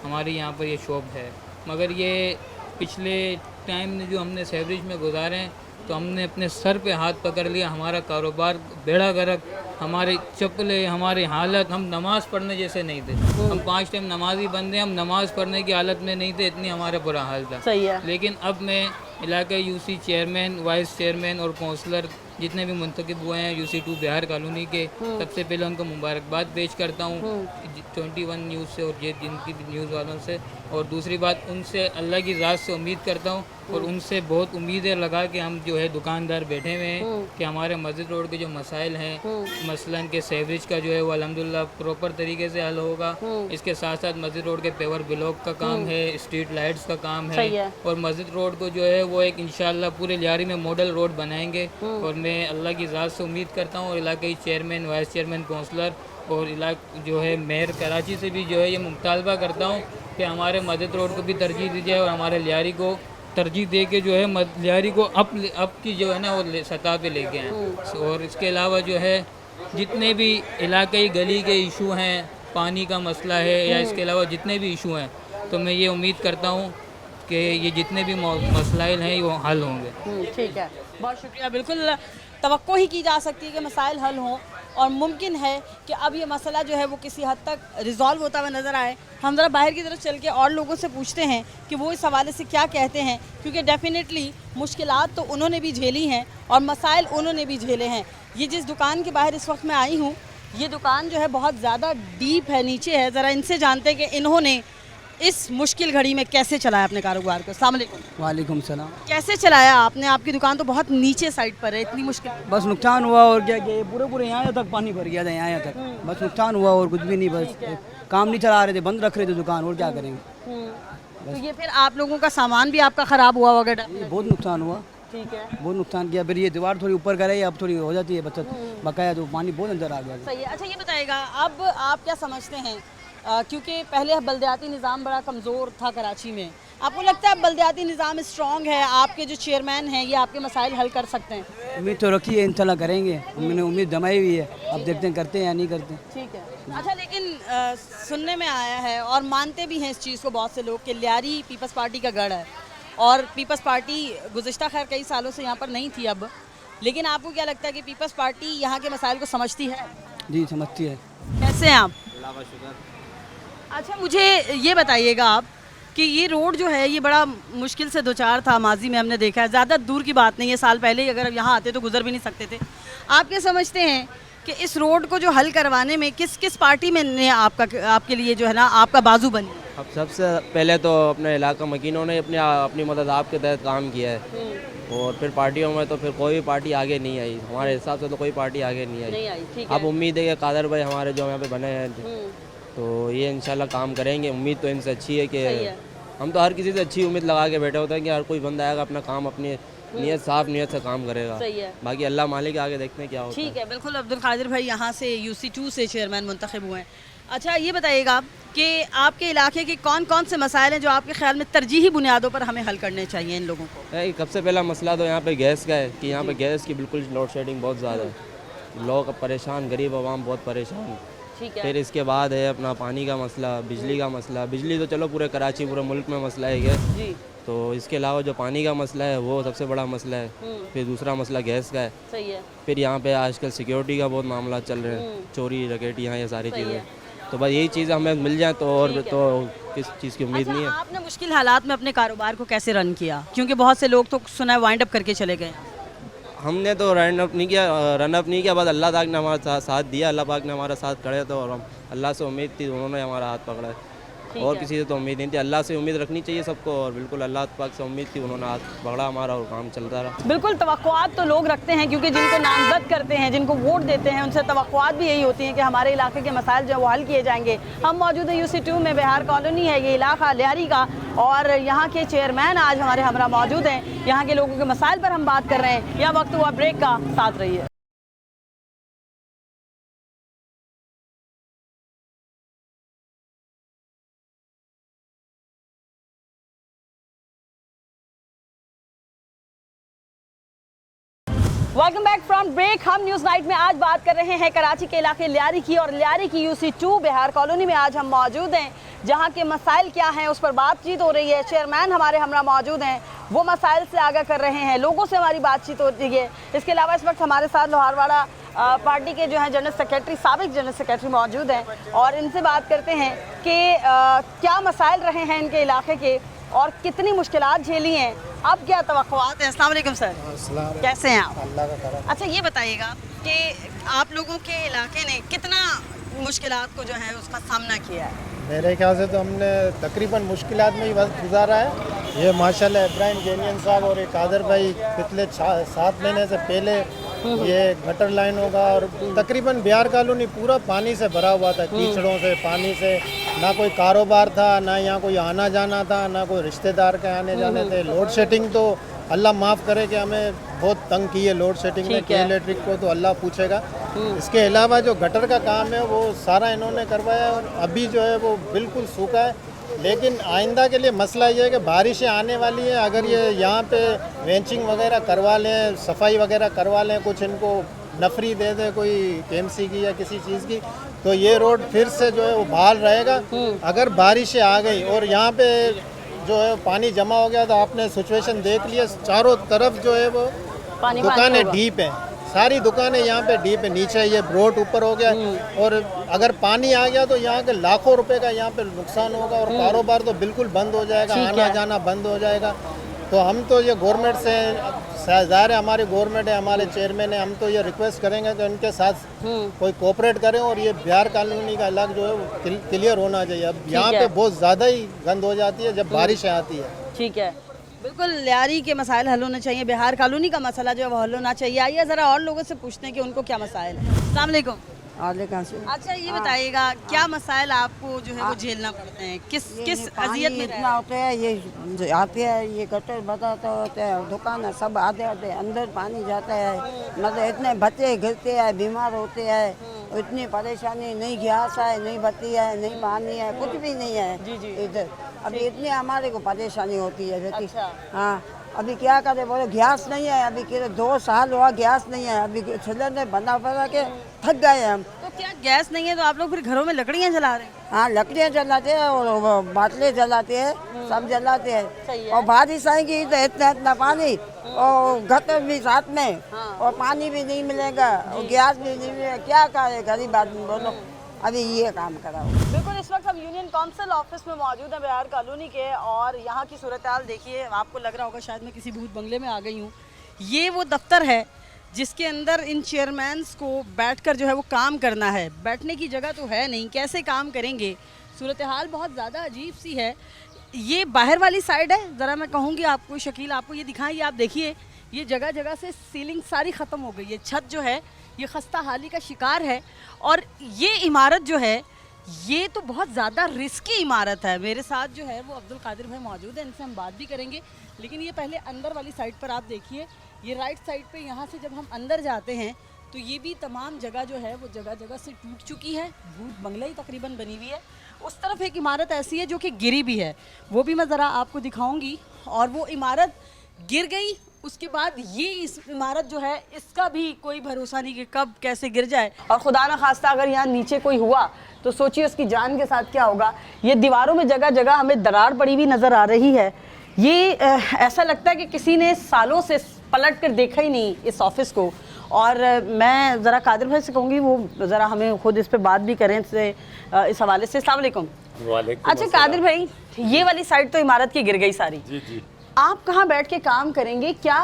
हमारी यहाँ पर ये शॉप है। मगर ये पिछले टाइम में जो हमने सीवरेज में गुजारे हैं, तो हमने अपने सर पे हाथ पकड़ लिया। हमारा कारोबार बेड़ा गर्क, हमारे चप्पलें, हमारी हालत, हम नमाज़ पढ़ने जैसे नहीं थे। हम 5 टाइम नमाजी बंदे, हम नमाज़ पढ़ने की हालत में नहीं थे, इतनी हमारा बुरा हाल था। सही है। लेकिन अब मैं इलाके यूसी चेयरमैन, वाइस चेयरमैन और काउंसलर जितने भी मुंतखब हुए हैं यूसी 2 बिहार कॉलोनी के, सबसे पहले उनको मुबारकबाद पेश करता हूँ 21 न्यूज़ से और ये जिनकी भी न्यूज़ वालों से। और दूसरी बात, उनसे अल्लाह की ज़ात से उम्मीद करता हूँ और उनसे बहुत उम्मीदें लगा कि हम जो है दुकानदार बैठे हुए हैं कि हमारे मस्जिद रोड के जो मसाइल हैं, मसलन के सीवरेज का जो है वो अल्हम्दुलिल्लाह प्रॉपर तरीके से हल होगा। इसके साथ साथ मस्जिद रोड के पेवर ब्लॉक का काम है, स्ट्रीट लाइट्स का काम है, और मस्जिद रोड को जो है वो एक इंशाल्लाह पूरे लियारी में मॉडल रोड बनाएंगे। और मैं अल्लाह की ज़ात से उम्मीद करता हूँ और इलाके चेयरमैन, वाइस चेयरमैन, काउंसलर और जो है मेयर कराची से भी जो है ये मुतालबा करता हूँ कि हमारे मस्जिद रोड को भी तरजीह दी जाए और हमारे लियारी को तरजीह दे के जो है लियारी को अप की जो है ना वो सतह पे लेके आएँ। और इसके अलावा जो है जितने भी इलाकई गली के इशू हैं, पानी का मसला है या इसके अलावा जितने भी इशू हैं, तो मैं ये उम्मीद करता हूँ कि ये जितने भी मसाइल हैं वो हल होंगे। ठीक है, बहुत शुक्रिया। बिल्कुल तवक्को ही की जा सकती है कि मसाइल हल हों और मुमकिन है कि अब ये मसला जो है वो किसी हद तक रिजॉल्व होता हुआ नज़र आए। हम ज़रा बाहर की तरफ चल के और लोगों से पूछते हैं कि वो इस हवाले से क्या कहते हैं, क्योंकि डेफिनेटली मुश्किलात तो उन्होंने भी झेली हैं और मसाइल उन्होंने भी झेले हैं। ये जिस दुकान के बाहर इस वक्त मैं आई हूँ, ये दुकान जो है बहुत ज़्यादा डीप है, नीचे है। ज़रा इनसे जानते हैं कि इन्होंने इस मुश्किल घड़ी में कैसे चलाया अपने कारोबार को। अस्सलाम वालेकुम। वालेकुम सलाम। कैसे चलाया आपने? आपकी दुकान तो बहुत नीचे साइड पर है, इतनी मुश्किल। बस नुकसान हुआ और क्या कि पूरे यहाँ तक पानी भर गया था, यहाँ तक बस नुकसान हुआ और कुछ भी नहीं। बस काम नहीं चला रहे थे, बंद रख रहे थे दुकान, और क्या करेंगे। तो ये फिर आप लोगों का सामान भी आपका ख़राब हुआ वगैरह? बहुत नुकसान हुआ, ठीक है, बहुत नुकसान किया। फिर ये दीवार थोड़ी ऊपर करे, अब थोड़ी हो जाती है बचत बकाया, तो पानी बहुत अंदर आ गया। सही है। अच्छा ये बताइएगा, अब आप क्या समझते हैं, क्योंकि पहले बल्दियाती निज़ाम बड़ा कमज़ोर था कराची में, आपको लगता है अब बल्दियाती निज़ाम स्ट्रॉन्ग है, आपके जो चेयरमैन हैं ये आपके मसाइल हल कर सकते हैं? उम्मीद तो रखी है, इंशाल्लाह करेंगे, हमने उम्मीद जमाई हुई है, अब देखते हैं करते हैं या नहीं करते। ठीक है। अच्छा, लेकिन सुनने में आया है और मानते भी हैं इस चीज़ को बहुत से लोग कि लियारी पीपल्स पार्टी का गढ़ है और पीपल्स पार्टी गुज़िश्ता खैर कई सालों से यहाँ पर नहीं थी अब, लेकिन आपको क्या लगता है कि पीपल्स पार्टी यहाँ के मसाइल को समझती है? जी समझती है। कैसे हैं आप? अच्छा मुझे ये बताइएगा आप कि ये रोड जो है ये बड़ा मुश्किल से दो चार था, माजी में हमने देखा है, ज़्यादा दूर की बात नहीं है, साल पहले ही अगर अब यहाँ आते तो गुजर भी नहीं सकते थे। आप क्या समझते हैं कि इस रोड को जो हल करवाने में किस किस पार्टी में ने आपके लिए जो है ना आपका बाजू बनी? अब सबसे पहले तो अपने इलाका मकीनों ने अपनी मदद आपके तहत काम किया है, और फिर पार्टियों में तो फिर कोई भी पार्टी आगे नहीं आई, हमारे हिसाब से तो कोई पार्टी आगे नहीं आई। ठीक अब उम्मीद है कि कादर भाई हमारे जो यहाँ पे बने हैं तो ये इंशाल्लाह काम करेंगे। उम्मीद तो इनसे अच्छी है कि हम तो हर किसी से अच्छी उम्मीद लगा के बैठे होते हैं कि हर कोई बंदा आएगा अपना काम अपनी नियत साफ नियत से काम करेगा। सही है। बाकी अल्लाह मालिक आगे देखते हैं क्या होता है। ठीक है, बिल्कुल। अब्दुल कादिर भाई यहाँ से UC2 से चेयरमैन मुंतखब हुए हैं। अच्छा ये बताइएगा कि आपके इलाके के कौन कौन से मसाइल हैं जो आपके ख्याल में तरजीही बुनियादों पर हमें हल करने चाहिए इन लोगों को? सबसे पहला मसला तो यहाँ पे गैस का है कि यहाँ पे गैस की बिल्कुल लोड शेडिंग बहुत ज़्यादा है, लोग परेशान, गरीब आवाम बहुत परेशान। ठीक है। फिर इसके बाद है अपना पानी का मसला, बिजली का मसला। बिजली तो चलो पूरे कराची पूरे मुल्क में मसला है गैस, जी। तो इसके अलावा जो पानी का मसला है वो सबसे बड़ा मसला है। फिर दूसरा मसला गैस का है। सही है। फिर यहाँ पे आजकल सिक्योरिटी का बहुत मामला चल रहे हैं, चोरी डकैती यहाँ ये सारी चीज़ें, तो बस यही चीज़ हमें मिल जाए तो और तो किस चीज़ की उम्मीद नहीं है। आपने मुश्किल हालात में अपने कारोबार को कैसे रन किया, क्योंकि बहुत से लोग तो सुना है वाइंड अप करके चले गए? हमने तो रन अप नहीं किया, बस अल्लाह ताक ने हमारा साथ दिया, अल्लाह पाक ने हमारा साथ खड़े थे और हम अल्लाह से उम्मीद थी, उन्होंने हमारा हाथ पकड़ा है, और किसी से तो उम्मीद नहीं थी। अल्लाह से उम्मीद रखनी चाहिए सबको, और बिल्कुल अल्लाह पाक से उम्मीद थी, उन्होंने हाथ पकड़ा हमारा और काम चलता रहा। बिल्कुल, तवक्कुआत तो लोग रखते हैं, क्योंकि जिनको नामजद करते हैं, जिनको वोट देते हैं, उनसे तवक्कुआत भी यही होती हैं कि हमारे इलाके के मसाइल जो है वो हल किए जाएंगे। हम मौजूद हैं UC2 में, बिहार कॉलोनी है ये इलाका लियारी का, और यहाँ के चेयरमैन आज हमारे हमरा मौजूद हैं। यहाँ के लोगों के मसाइल पर हम बात कर रहे हैं। यह वक्त हुआ ब्रेक का, साथ रहिए। Welcome back from break. हम न्यूज़ नाइट में आज बात कर रहे हैं कराची के इलाके लियारी की, और लियारी की UC2 बिहार कॉलोनी में आज हम मौजूद हैं, जहां के मसाइल क्या हैं उस पर बातचीत हो रही है। चेयरमैन हमारे हमरा मौजूद हैं, वो मसाइल से आगाह कर रहे हैं, लोगों से हमारी बातचीत हो रही है। इसके अलावा इस वक्त हमारे साथ लोहारवाड़ा पार्टी के जो हैं जनरल सेक्रेटरी, साबिक जनरल सेक्रेटरी मौजूद हैं, और इनसे बात करते हैं कि क्या मसाइल रहे हैं इनके इलाके के और कितनी मुश्किलात झेली हैं, अब क्या तवक्कुआत हैं। अस्सलाम वालेकुम सर, कैसे हैं आप? अल्लाह का करम। अच्छा ये बताइएगा कि आप लोगों के इलाके ने कितना मुश्किलात को जो है उसका सामना किया है? मेरे ख्याल से तो हमने तकरीबन मुश्किलात में ही वक्त गुजारा है। ये माशाल्लाह इब्राहिम जेनियन साहब और एक कादर भाई पिछले 7 महीने से पहले ये गटर लाइन होगा, और तकरीबन बिहार कॉलोनी पूरा पानी से भरा हुआ था, कीचड़ों से, पानी से, ना कोई कारोबार था, ना यहाँ कोई आना जाना था, ना कोई रिश्तेदार के आने जाने थे। लोड शेडिंग तो अल्लाह माफ़ करे कि हमें बहुत तंग की है लोड शेडिंग में, के इलेक्ट्रिक को तो अल्लाह पूछेगा। इसके अलावा जो गटर का काम है वो सारा इन्होंने करवाया, और अभी जो है वो बिल्कुल सूखा है। लेकिन आइंदा के लिए मसला ये है कि बारिशें आने वाली हैं, अगर ये यहाँ पे वेंचिंग वगैरह करवा लें, सफाई वगैरह करवा लें, कुछ इनको नफरी दे दें कोई KMC की या किसी चीज़ की, तो ये रोड फिर से जो है वो बहाल रहेगा। अगर बारिशें आ गई और यहाँ पे जो है पानी जमा हो गया तो आपने सिचुएशन देख लिया, चारों तरफ जो है वो पानी दुकानें होगा। डीप हैं, सारी दुकानें यहाँ पे डीप है, नीचे ये रोड ऊपर हो गया और अगर पानी आ गया तो यहाँ के लाखों रुपए का यहाँ पे नुकसान होगा और कारोबार तो बिल्कुल बंद हो जाएगा, आना जाना बंद हो जाएगा। तो हम तो ये गवर्नमेंट से, ज़ाहिर है हमारी गवर्नमेंट है, हमारे चेयरमैन है, हम तो ये रिक्वेस्ट करेंगे कि इनके साथ कोई कोऑपरेट करें और ये बिहार कॉलोनी का इलाका जो है वो क्लियर होना चाहिए। अब यहाँ पे बहुत ज़्यादा ही गंद हो जाती है जब बारिशें आती है। ठीक है, बिल्कुल लियारी के मसाइल हल होने चाहिए, बिहार कॉलोनी का मसला जो है वो हल होना चाहिए। आइए ज़रा और लोगों से पूछते हैं कि उनको क्या मसाइल है। अस्सलाम वालेकुम। अच्छा ये बताइएगा, क्या मसाइल आपको जो है वो झेलना पड़ते हैं, किस अजियत में इतना होता है, ये आते हैं, ये गटर बताते होते हैं, दुकान है सब आते आते अंदर पानी जाता है, मतलब इतने बच्चे गिरते हैं, बीमार होते हैं, इतनी परेशानी, नहीं गैस है, नहीं बत्ती है, नहीं पानी है, कुछ भी नहीं है इधर। अभी इतनी हमारे को परेशानी होती है रहती। हाँ, अभी क्या करे, बोले गैस नहीं है, अभी 2 साल हुआ गैस नहीं है, अभी सिलेंडर बना के थक गए हम। तो क्या गैस नहीं है तो आप लोग फिर घरों में लकड़ियाँ जला रहे हैं? हाँ, लकड़ियाँ जलाते हैं और बाटले जलाते हैं, सब जलाते हैं। और बारिश आएगी तो इतना इतना पानी और गटर भी साथ में, और पानी भी नहीं मिलेगा और गैस भी नहीं मिलेगा, क्या करे गरीब आदमी, बोलो अभी ये काम कराओ। बिल्कुल, इस वक्त हम यूनियन काउंसिल ऑफिस में मौजूद हैं बिहार कॉलोनी के, और यहाँ की सूरत हाल देखिए, आपको लग रहा होगा शायद मैं किसी भूत बंगले में आ गई हूँ। ये वो दफ्तर है जिसके अंदर इन चेयरमैन्स को बैठकर जो है वो काम करना है, बैठने की जगह तो है नहीं, कैसे काम करेंगे। सूरत हाल बहुत ज़्यादा अजीब सी है। ये बाहर वाली साइड है, ज़रा मैं कहूँगी आपको, शकील आपको ये दिखाएं, आप देखिए ये जगह जगह से सीलिंग सारी ख़त्म हो गई है, छत जो है ये खस्ता हाली का शिकार है। और ये इमारत जो है ये तो बहुत ज़्यादा रिस्की इमारत है। मेरे साथ जो है वो अब्दुल कादिर भाई मौजूद है, इनसे हम बात भी करेंगे, लेकिन ये पहले अंदर वाली साइड पर आप देखिए, ये राइट साइड पे यहाँ से जब हम अंदर जाते हैं तो ये भी तमाम जगह जो है वो जगह जगह से टूट चुकी है, भूत बंगला ही तकरीबन बनी हुई है। उस तरफ एक इमारत ऐसी है जो कि गिरी भी है, वो भी मैं ज़रा आपको दिखाऊंगी। और वो इमारत गिर गई, उसके बाद ये इस इमारत जो है इसका भी कोई भरोसा नहीं कि कब कैसे गिर जाए, और खुदा ना खास्ता अगर यहाँ नीचे कोई हुआ तो सोचिए उसकी जान के साथ क्या होगा। ये दीवारों में जगह जगह हमें दरार पड़ी हुई नज़र आ रही है। ये ऐसा लगता है कि किसी ने सालों से पलट कर देखा ही नहीं इस ऑफिस को। और मैं ज़रा कादिर भाई से कहूँगी वो ज़रा हमें खुद इस पर बात भी करें इस हवाले से। अस्सलाम वालेकुम। अच्छा कादिर भाई, ये वाली साइड तो इमारत की गिर गई सारी, जी। आप कहाँ बैठ के काम करेंगे? क्या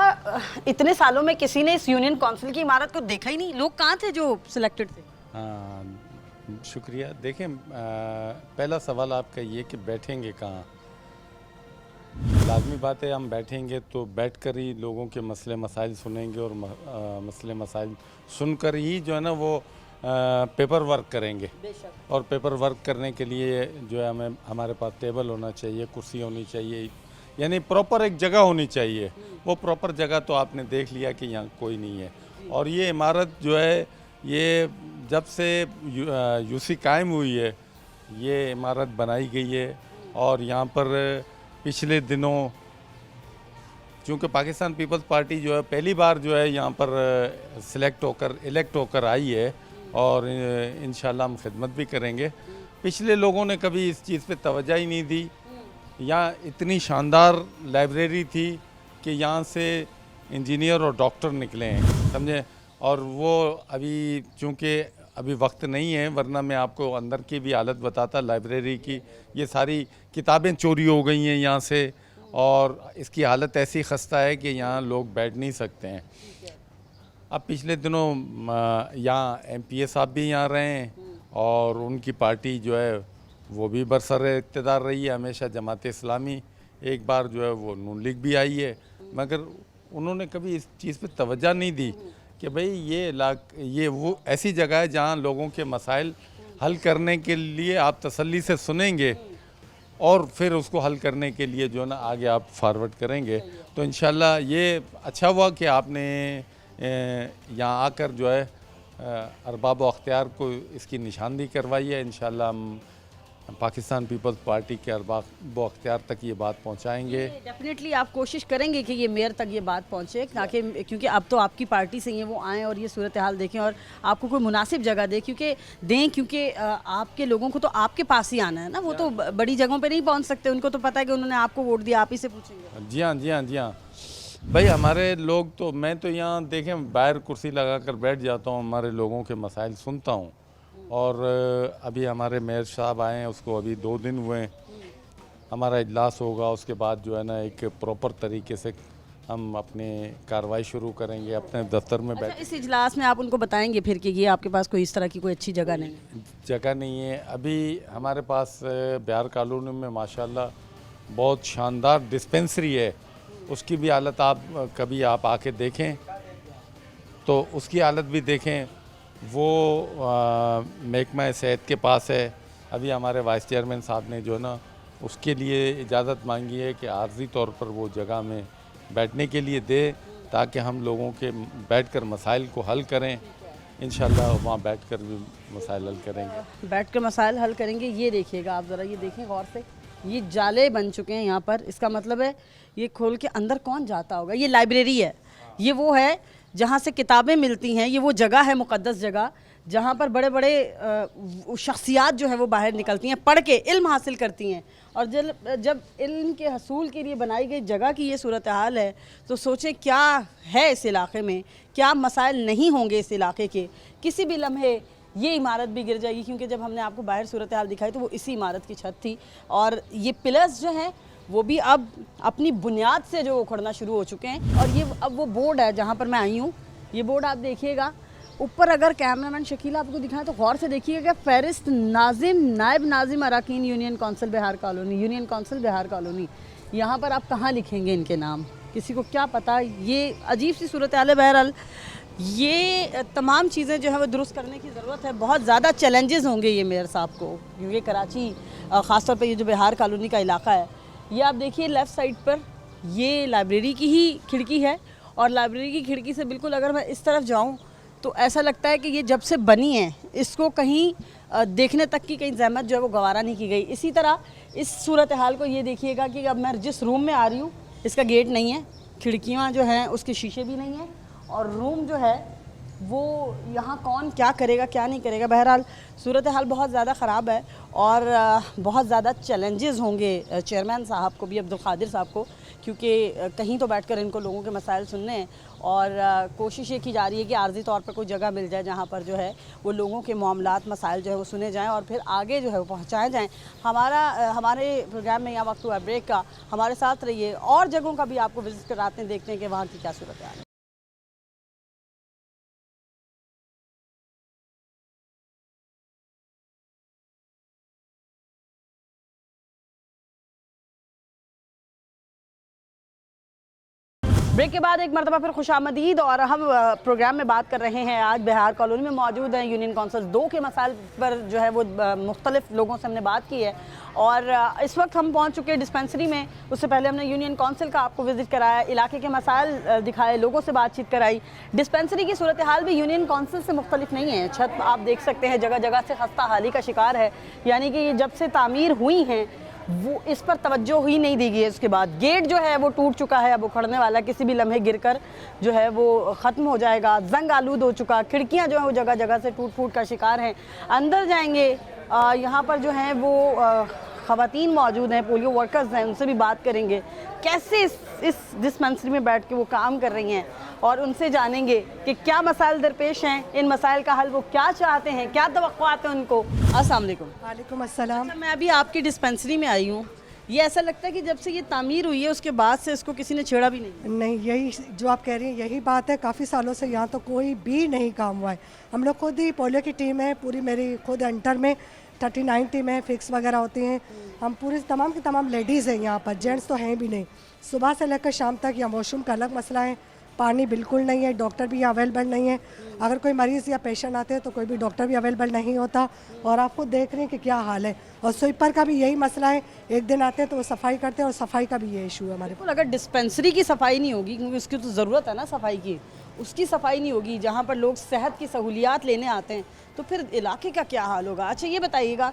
इतने सालों में किसी ने इस यूनियन काउंसिल की इमारत को देखा ही नहीं? लोग कहाँ थे जो सिलेक्टेड थे? हाँ, शुक्रिया। देखें, पहला सवाल आपका ये कि बैठेंगे कहाँ। लाजमी बात है, हम बैठेंगे तो बैठकर ही लोगों के मसले मसाइल सुनेंगे, और मसले मसाइल सुनकर ही जो है ना वो पेपर वर्क करेंगे। और पेपर वर्क करने के लिए जो है हमें हमारे पास टेबल होना चाहिए, कुर्सी होनी चाहिए, यानी प्रॉपर एक जगह होनी चाहिए। वो प्रॉपर जगह तो आपने देख लिया कि यहाँ कोई नहीं है। और ये इमारत जो है ये जब से यूसी कायम हुई है ये इमारत बनाई गई है। और यहाँ पर पिछले दिनों चूँकि पाकिस्तान पीपल्स पार्टी जो है पहली बार जो है यहाँ पर इलेक्ट होकर आई है, और इंशाल्लाह हम खिदमत भी करेंगे। पिछले लोगों ने कभी इस चीज़ पे तवज्जो ही नहीं दी। यहाँ इतनी शानदार लाइब्रेरी थी कि यहाँ से इंजीनियर और डॉक्टर निकले हैं, समझे। और वो अभी चूँकि अभी वक्त नहीं है, वरना मैं आपको अंदर की भी हालत बताता लाइब्रेरी की। ये सारी किताबें चोरी हो गई हैं यहाँ से, और इसकी हालत ऐसी खस्ता है कि यहाँ लोग बैठ नहीं सकते हैं। अब पिछले दिनों यहाँ MPA साहब भी यहाँ रहे हैं, और उनकी पार्टी जो है वो भी बरसर इक़्तिदार रही है हमेशा, जमात इस्लामी। एक बार जो है वो नून लीग भी आई है, मगर उन्होंने कभी इस चीज़ पे तवज्जो नहीं दी कि भाई ये वो ऐसी जगह है जहाँ लोगों के मसाइल हल करने के लिए आप तसल्ली से सुनेंगे, और फिर उसको हल करने के लिए जो है ना आगे आप फॉरवर्ड करेंगे। तो इंशाल्लाह ये अच्छा हुआ कि आपने यहाँ आकर जो है अरबाब व अख्तियार को इसकी निशानदी करवाई है। इंशाल्लाह हम पाकिस्तान पीपल्स पार्टी के अरबाब अख्तियार तक ये बात पहुंचाएंगे। डेफिनेटली आप कोशिश करेंगे कि ये मेयर तक ये बात पहुंचे, ताकि क्योंकि अब तो आपकी पार्टी से ही है, वो आएँ और ये सूरत हाल देखें और आपको कोई मुनासिब जगह क्योंकि आपके लोगों को तो आपके पास ही आना है ना, वो तो बड़ी जगहों पे नहीं पहुंच सकते, उनको तो पता है कि उन्होंने आपको वोट दिया, आप ही से पूछेंगे। जी हाँ, जी हाँ, जी हाँ भाई, हमारे लोग तो, मैं तो यहाँ देखें बाहर कुर्सी लगा कर बैठ जाता हूँ, हमारे लोगों के मसाइल सुनता हूँ। और अभी हमारे मेयर साहब आए हैं, उसको अभी 2 दिन हुए हैं। हमारा इजलास होगा, उसके बाद जो है ना एक प्रॉपर तरीके से हम अपनी कार्रवाई शुरू करेंगे अपने दफ्तर में बैठ। इस इजलास में आप उनको बताएंगे फिर कि ये आपके पास कोई इस तरह की कोई अच्छी जगह नहीं है? जगह नहीं है अभी हमारे पास। बिहार कॉलोनी में माशाल्लाह बहुत शानदार डिस्पेंसरी है, उसकी भी हालत कभी आप आके देखें तो उसकी हालत भी देखें। वो महकमा सेहत के पास है। अभी हमारे वाइस चेयरमैन साहब ने जो है ना उसके लिए इजाज़त मांगी है कि आर्जी तौर पर वो जगह में बैठने के लिए दे, ताकि हम लोगों के बैठकर मसाइल को हल करें। इंशाल्लाह वहाँ बैठकर भी मसाइल हल करेंगे। बैठकर मसाइल हल करेंगे। ये देखिएगा आप ज़रा, ये देखें गौर से, ये जाले बन चुके हैं यहाँ पर। इसका मतलब है ये खोल के अंदर कौन जाता होगा। ये लाइब्रेरी है, ये वो है जहाँ से किताबें मिलती हैं, ये वो जगह है, मुक़द्दस जगह, जहाँ पर बड़े बड़े शख्सियात जो है वो बाहर निकलती हैं, पढ़ के इल्म हासिल करती हैं। और जब इल्म के हसूल के लिए बनाई गई जगह की ये सूरत हाल है, तो सोचें क्या है इस इलाके में, क्या मसाइल नहीं होंगे इस इलाके के। किसी भी लम्हे ये इमारत भी गिर जाएगी, क्योंकि जब हमने आपको बाहर सूरत हाल दिखाई तो वो इसी इमारत की छत थी, और ये पिलर्स जो हैं वो भी अब अपनी बुनियाद से जो उखड़ना शुरू हो चुके हैं। और ये अब वो बोर्ड है जहाँ पर मैं आई हूँ, ये बोर्ड आप देखिएगा ऊपर। अगर कैमरामैन शकील आपको दिखाएं तो गौर से देखिएगा, फ़हरिस्त नाजिम नायब नाजिम अरकान union council Bihar colony, union council Bihar colony. यहाँ पर आप कहाँ लिखेंगे इनके नाम, किसी को क्या पता। ये अजीब सी सूरत हाल है। बहरहाल ये तमाम चीज़ें जो है वो दुरुस्त करने की ज़रूरत है। बहुत ज़्यादा चैलेंजेस होंगे ये मेयर साहब को, क्योंकि कराची ख़ासतौर पर ये जो बिहार कॉलोनी का इलाका है, ये आप देखिए लेफ़्ट साइड पर ये लाइब्रेरी की ही खिड़की है, और लाइब्रेरी की खिड़की से बिल्कुल अगर मैं इस तरफ जाऊँ तो ऐसा लगता है कि ये जब से बनी है इसको कहीं देखने तक की कहीं ज़हमत जो है वो गवारा नहीं की गई। इसी तरह इस सूरत हाल को ये देखिएगा कि अब मैं जिस रूम में आ रही हूँ इसका गेट नहीं है, खिड़कियाँ जो हैं उसके शीशे भी नहीं हैं, और रूम जो है वो यहाँ कौन क्या करेगा क्या नहीं करेगा। बहरहाल सूरत हाल बहुत ज़्यादा ख़राब है, और बहुत ज़्यादा चैलेंजेस होंगे चेयरमैन साहब को भी, अब्दुल कादिर साहब को, क्योंकि कहीं तो बैठकर इनको लोगों के मसाइल सुनने हैं। और कोशिश ये की जा रही है कि आर्जी तौर पर कोई जगह मिल जाए जहाँ पर जो है वो लोगों के मामलात मसाइल जो है वो सुने जाएँ और फिर आगे जो है वो पहुँचाए जाएँ। हमारे प्रोग्राम में यहाँ वक्त हुआ ब्रेक का, हमारे साथ रहिए, और जगहों का भी आपको विजिट कराते हैं, देखते हैं कि वहाँ की क्या सूरत है। ब्रेक के बाद एक मरतबा फिर खुशामदीद, और हम प्रोग्राम में बात कर रहे हैं। आज बिहार कॉलोनी में मौजूद हैं। यूनियन कौंसिल 2 के मसाइल पर जो है वो मुख्तलिफ लोगों से हमने बात की है, और इस वक्त हम पहुंच चुके हैं डिस्पेंसरी में। उससे पहले हमने यूनियन कौंसिल का आपको विजिट कराया, इलाके के मसाइल दिखाए, लोगों से बातचीत कराई। डिस्पेंसरी की सूरत हाल भी यूनियन कौंसिल से मुख्तलिफ नहीं है। छत आप देख सकते हैं जगह जगह से खस्ता हाली का शिकार है, यानी कि ये जब से तामीर हुई हैं वो इस पर तवज्जो ही नहीं दी गई है। उसके बाद गेट जो है वो टूट चुका है, अब उखड़ने वाला, किसी भी लम्हे गिरकर जो है वो ख़त्म हो जाएगा। जंग आलूद हो चुका, खिड़कियां जो है वो जगह जगह से टूट फूट का शिकार हैं। अंदर जाएंगे, यहाँ पर जो हैं वो ख़वातीन मौजूद हैं, पोलियो वर्कर्स हैं, उनसे भी बात करेंगे कैसे इस डिस्पेंसरी में बैठ के वो काम कर रही हैं, और उनसे जानेंगे कि क्या मसाइल दरपेश हैं, इन मसाइल का हल वो क्या चाहते हैं, क्या तवक्कुआत हैं उनको। अस्सलाम वालेकुम। वालेकुम अस्सलाम। मैं अभी आपकी डिस्पेंसरी में आई हूँ, ये ऐसा लगता है कि जब से ये तामीर हुई है उसके बाद से इसको किसी ने छेड़ा भी नहीं। यही जो आप कह रही हैं यही बात है। काफ़ी सालों से यहाँ तो कोई भी नहीं काम हुआ है। हम लोग खुद ही पोलियो की टीम है पूरी, मेरी खुद अंडर में 39 टीम है, फिक्स वगैरह होती हैं। हम पूरे तमाम की तमाम लेडीज़ हैं यहाँ पर, जेंट्स तो हैं भी नहीं। सुबह से लेकर शाम तक यहाँ वॉशरूम का अलग मसला है, पानी बिल्कुल नहीं है, डॉक्टर भी अवेलेबल नहीं है। अगर कोई मरीज़ या पेशेंट आते हैं तो कोई भी डॉक्टर भी अवेलेबल नहीं होता, और आप खुद देख रहे हैं कि क्या हाल है। और स्वीपर का भी यही मसला है, एक दिन आते हैं तो वो सफाई करते हैं, और सफाई का भी ये इशू है हमारे पास। अगर डिस्पेंसरी की सफाई नहीं होगी, क्योंकि उसकी तो ज़रूरत है ना सफाई की, उसकी सफाई नहीं होगी, जहाँ पर लोग सेहत की सहूलियात लेने आते हैं, तो फिर इलाके का क्या हाल होगा। अच्छा ये बताइएगा